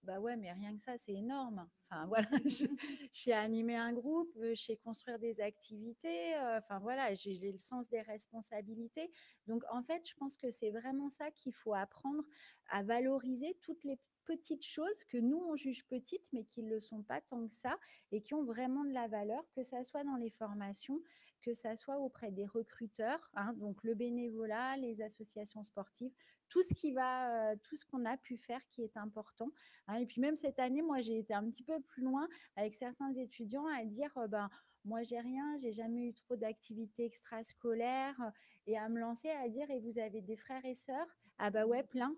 Bah ouais, mais rien que ça, c'est énorme. Enfin voilà, je sais animer un groupe, je sais construire des activités. Enfin voilà, j'ai le sens des responsabilités. Donc en fait, je pense que c'est vraiment ça qu'il faut apprendre à valoriser toutes les petites choses que nous on juge petites, mais qui ne le sont pas tant que ça et qui ont vraiment de la valeur, que ça soit dans les formations, que ça soit auprès des recruteurs, hein, donc le bénévolat, les associations sportives, tout ce qu'on a pu faire qui est important. Hein, et puis même cette année, moi, j'ai été un petit peu plus loin avec certains étudiants à dire, moi, j'ai rien, j'ai jamais eu trop d'activités extrascolaires et à me lancer à dire, et vous avez des frères et sœurs? Ah bah ouais, plein.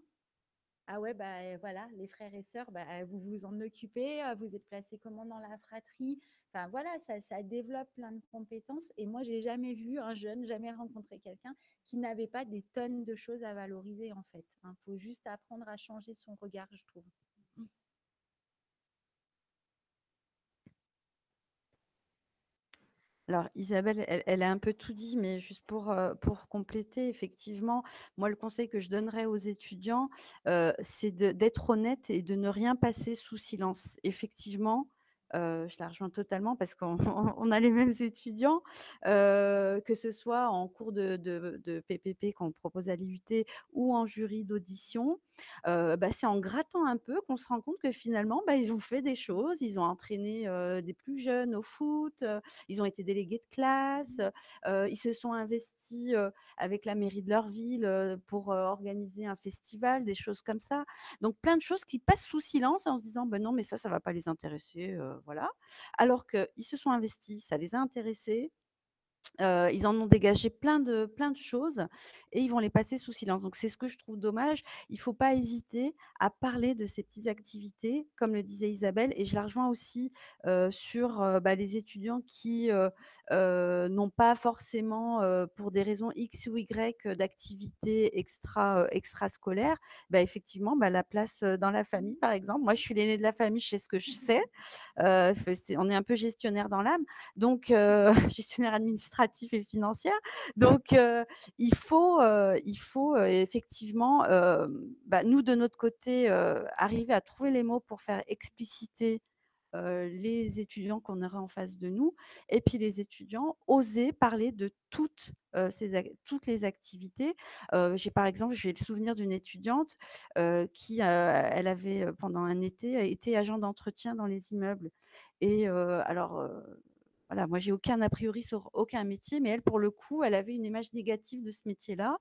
Ah ouais, voilà, les frères et sœurs, vous vous en occupez, vous êtes placés comment dans la fratrie. Enfin voilà, ça développe plein de compétences. Et moi, j'ai jamais vu un jeune, jamais rencontré quelqu'un qui n'avait pas des tonnes de choses à valoriser en fait. Il faut juste apprendre à changer son regard, je trouve. Alors Isabelle, elle a un peu tout dit, mais juste pour compléter, effectivement, moi, le conseil que je donnerais aux étudiants, c'est d'être honnête et de ne rien passer sous silence. Effectivement, Je la rejoins totalement parce qu'on on a les mêmes étudiants, que ce soit en cours de PPP qu'on propose à l'IUT ou en jury d'audition. C'est en grattant un peu qu'on se rend compte que finalement, ils ont fait des choses. Ils ont entraîné, des plus jeunes au foot, ils ont été délégués de classe, ils se sont investis, avec la mairie de leur ville, pour, organiser un festival, des choses comme ça. Donc plein de choses qui passent sous silence en se disant: «Ben non, mais ça va pas les intéresser», voilà. Alors qu'ils se sont investis, ça les a intéressés. Ils en ont dégagé plein de choses et ils vont les passer sous silence. Donc c'est ce que je trouve dommage. Il faut pas hésiter à parler de ces petites activités, comme le disait Isabelle et je la rejoins aussi, sur, les étudiants qui, n'ont pas forcément, pour des raisons X ou Y, d'activités extrascolaires. Effectivement, la place, dans la famille, par exemple. Moi, je suis l'aînée de la famille, je sais ce que je sais. On est un peu gestionnaire dans l'âme. Donc, gestionnaire administratif et financière. Donc, il faut effectivement, nous de notre côté, arriver à trouver les mots pour faire expliciter, les étudiants qu'on aura en face de nous et puis les étudiants oser parler de toutes les activités. J'ai le souvenir d'une étudiante, qui, elle avait, pendant un été agent d'entretien dans les immeubles et voilà, moi j'ai aucun a priori sur aucun métier, mais elle, pour le coup, elle avait une image négative de ce métier-là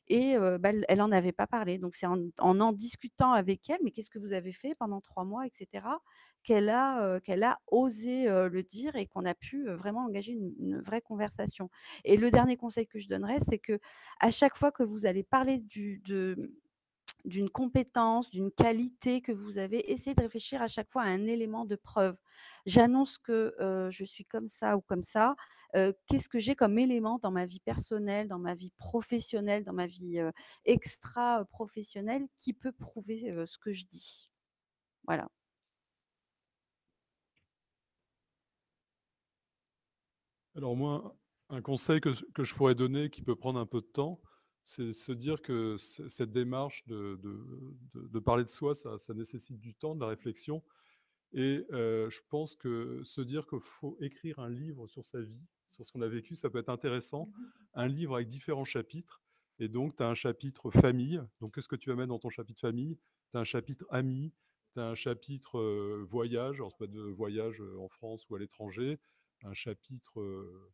et elle en avait pas parlé. Donc c'est en discutant avec elle: «Mais qu'est-ce que vous avez fait pendant 3 mois?» et cetera, qu'elle a osé, le dire et qu'on a pu, vraiment engager une vraie conversation. Et le dernier conseil que je donnerais, c'est que à chaque fois que vous allez parler d'une compétence, d'une qualité que vous avez, essayez de réfléchir à chaque fois à un élément de preuve. J'annonce que, je suis comme ça ou comme ça, qu'est-ce que j'ai comme élément dans ma vie personnelle, dans ma vie professionnelle, dans ma vie, extra, professionnelle qui peut prouver, ce que je dis? Voilà. Alors moi, un conseil que je pourrais donner, qui peut prendre un peu de temps, c'est se dire que cette démarche de parler de soi, ça nécessite du temps, de la réflexion. Et je pense que se dire qu'il faut écrire un livre sur sa vie, sur ce qu'on a vécu, ça peut être intéressant. Un livre avec différents chapitres. Et donc, tu as un chapitre famille. Donc, qu'est-ce que tu vas mettre dans ton chapitre famille? Tu as un chapitre amis. Tu as un chapitre voyage. Alors, ça peut être de voyage en France ou à l'étranger. Un chapitre,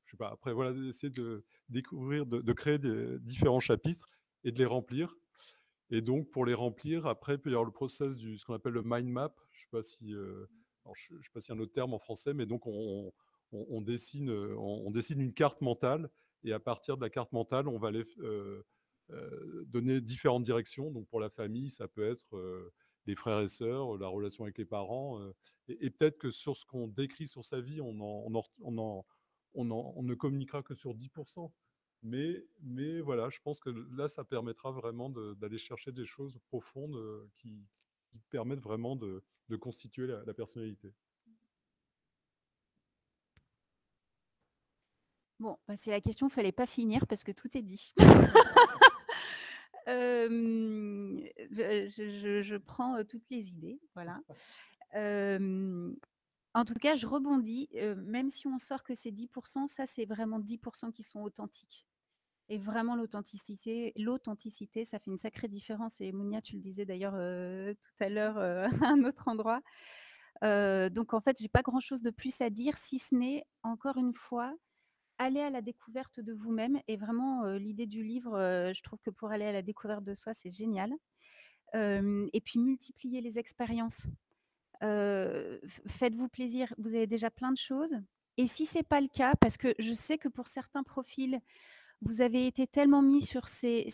je sais pas. Après, voilà, essayer de découvrir, de créer des différents chapitres et de les remplir. Et donc, pour les remplir, après, il peut y avoir le process ce qu'on appelle le mind map. Je ne sais pas si, alors je sais pas s'il y a un autre terme en français, mais donc on dessine, on dessine une carte mentale et à partir de la carte mentale, on va aller donner différentes directions. Donc, pour la famille, ça peut être les frères et sœurs, la relation avec les parents. Et peut-être que sur ce qu'on décrit sur sa vie, on ne communiquera que sur 10%. Mais voilà, je pense que là, ça permettra vraiment d'aller chercher des choses profondes qui permettent vraiment de constituer la personnalité. Bon, c'est la question, fallait pas finir parce que tout est dit. Je prends, toutes les idées, voilà. En tout cas, je rebondis, même si on sort que c'est 10, ça, c'est vraiment 10 qui sont authentiques et vraiment l'authenticité, ça fait une sacrée différence et Mounia, tu le disais d'ailleurs, tout à l'heure, à un autre endroit. Donc en fait, j'ai pas grand-chose de plus à dire si ce n'est, encore une fois, aller à la découverte de vous-même et vraiment, l'idée du livre, je trouve que pour aller à la découverte de soi, c'est génial. Et puis multiplier les expériences. Faites-vous plaisir, vous avez déjà plein de choses et si c'est pas le cas, parce que je sais que pour certains profils, vous avez été tellement mis sur ces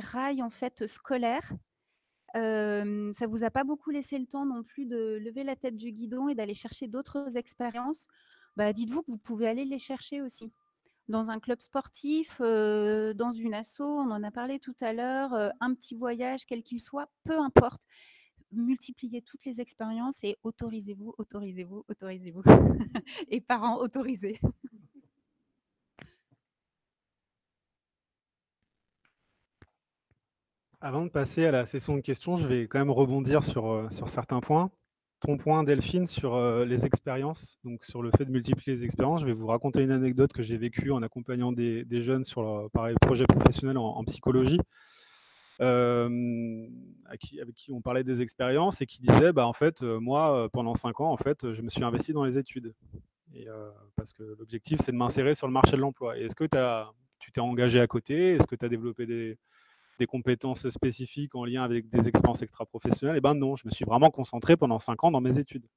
rails, en fait, scolaires, ça vous a pas beaucoup laissé le temps non plus de lever la tête du guidon et d'aller chercher d'autres expériences. Dites-vous que vous pouvez aller les chercher aussi. Dans un club sportif, dans une asso, on en a parlé tout à l'heure, un petit voyage, quel qu'il soit, peu importe. Multipliez toutes les expériences et autorisez-vous, autorisez-vous, autorisez-vous. Et parents, autorisez. Avant de passer à la session de questions, je vais quand même rebondir sur certains points. ton point, Delphine, sur les expériences, donc sur le fait de multiplier les expériences. Je vais vous raconter une anecdote que j'ai vécue en accompagnant des jeunes sur leur pareil, projet professionnel en psychologie, avec qui on parlait des expériences et qui disait, bah, en fait, moi, pendant 5 ans, en fait, je me suis investi dans les études. Et, parce que l'objectif, c'est de m'insérer sur le marché de l'emploi. Et est-ce que tu t'es engagé à côté? Est-ce que tu as développé des compétences spécifiques en lien avec des expériences extra-professionnelles? Eh ben non, je me suis vraiment concentré pendant 5 ans dans mes études.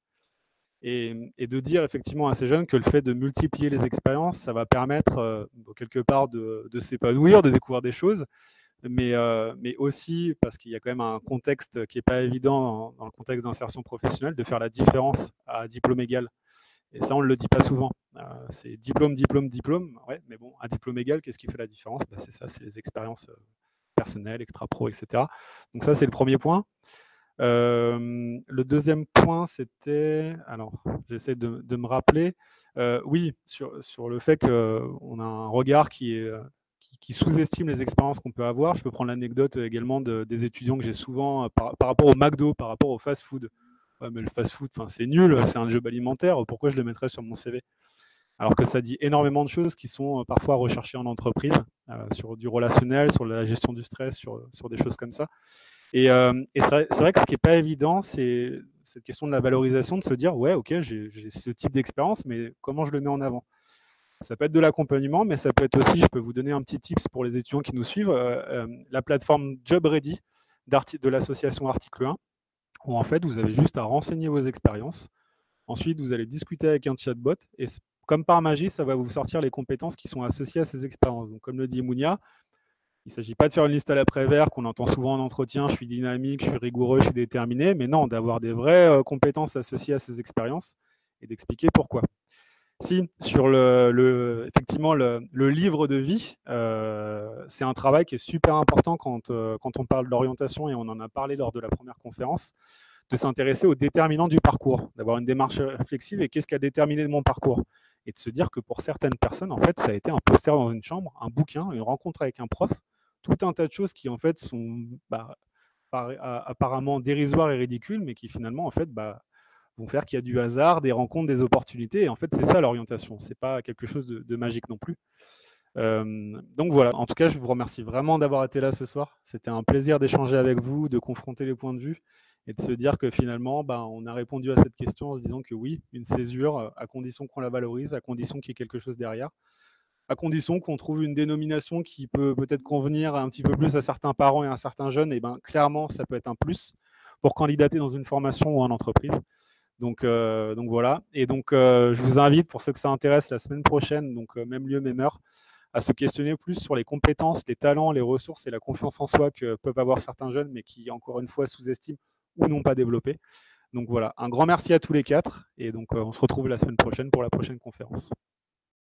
Et de dire effectivement à ces jeunes que le fait de multiplier les expériences, ça va permettre quelque part de s'épanouir, de découvrir des choses, mais aussi parce qu'il y a quand même un contexte qui n'est pas évident dans le contexte d'insertion professionnelle, de faire la différence à diplôme égal. Et ça, on ne le dit pas souvent. C'est diplôme, diplôme, diplôme. Ouais, mais bon, à diplôme égal, qu'est-ce qui fait la différence? Bah, c'est ça, c'est les expériences personnelles, extra-pro, etc. Donc ça, c'est le premier point. Le deuxième point, c'était... Alors, j'essaie de me rappeler. Oui, sur le fait qu'on a un regard qui sous-estime les expériences qu'on peut avoir. Je peux prendre l'anecdote également des étudiants que j'ai souvent par rapport au McDo, par rapport au fast-food. Ouais, mais le fast-food, c'est nul, c'est un job alimentaire, pourquoi je le mettrais sur mon CV? Alors que ça dit énormément de choses qui sont parfois recherchées en entreprise, sur du relationnel, sur la gestion du stress, sur des choses comme ça. Et c'est vrai que ce qui n'est pas évident, c'est cette question de la valorisation, de se dire, ouais, ok, j'ai ce type d'expérience, mais comment je le mets en avant? Ça peut être de l'accompagnement, mais ça peut être aussi, je peux vous donner un petit tips pour les étudiants qui nous suivent, la plateforme Job Ready de l'association Article 1, où en fait, vous avez juste à renseigner vos expériences. Ensuite, vous allez discuter avec un chatbot et comme par magie, ça va vous sortir les compétences qui sont associées à ces expériences. Donc, comme le dit Mounia, il ne s'agit pas de faire une liste à l'après-vert qu'on entend souvent en entretien, je suis dynamique, je suis rigoureux, je suis déterminé, mais non, d'avoir des vraies compétences associées à ces expériences et d'expliquer pourquoi. Si, sur effectivement, le livre de vie, c'est un travail qui est super important quand on parle d'orientation, et on en a parlé lors de la première conférence, de s'intéresser aux déterminants du parcours, d'avoir une démarche réflexive et qu'est-ce qui a déterminé mon parcours. Et de se dire que pour certaines personnes, en fait, ça a été un poster dans une chambre, un bouquin, une rencontre avec un prof, tout un tas de choses qui, en fait, sont apparemment dérisoires et ridicules, mais qui, finalement, en fait, vont faire qu'il y a du hasard, des rencontres, des opportunités. Et en fait, c'est ça l'orientation. Ce n'est pas quelque chose de magique non plus. Donc voilà, en tout cas, je vous remercie vraiment d'avoir été là ce soir. C'était un plaisir d'échanger avec vous, de confronter les points de vue et de se dire que finalement, on a répondu à cette question en se disant que oui, une césure, à condition qu'on la valorise, à condition qu'il y ait quelque chose derrière, à condition qu'on trouve une dénomination qui peut peut-être convenir un petit peu plus à certains parents et à certains jeunes, et clairement, ça peut être un plus pour candidater dans une formation ou en entreprise. Donc voilà. Et donc, je vous invite, pour ceux que ça intéresse, la semaine prochaine, donc même lieu, même heure, à se questionner plus sur les compétences, les talents, les ressources et la confiance en soi que peuvent avoir certains jeunes, mais qui, encore une fois, sous-estiment ou n'ont pas développé. Donc voilà, un grand merci à tous les quatre. Et donc, on se retrouve la semaine prochaine pour la prochaine conférence.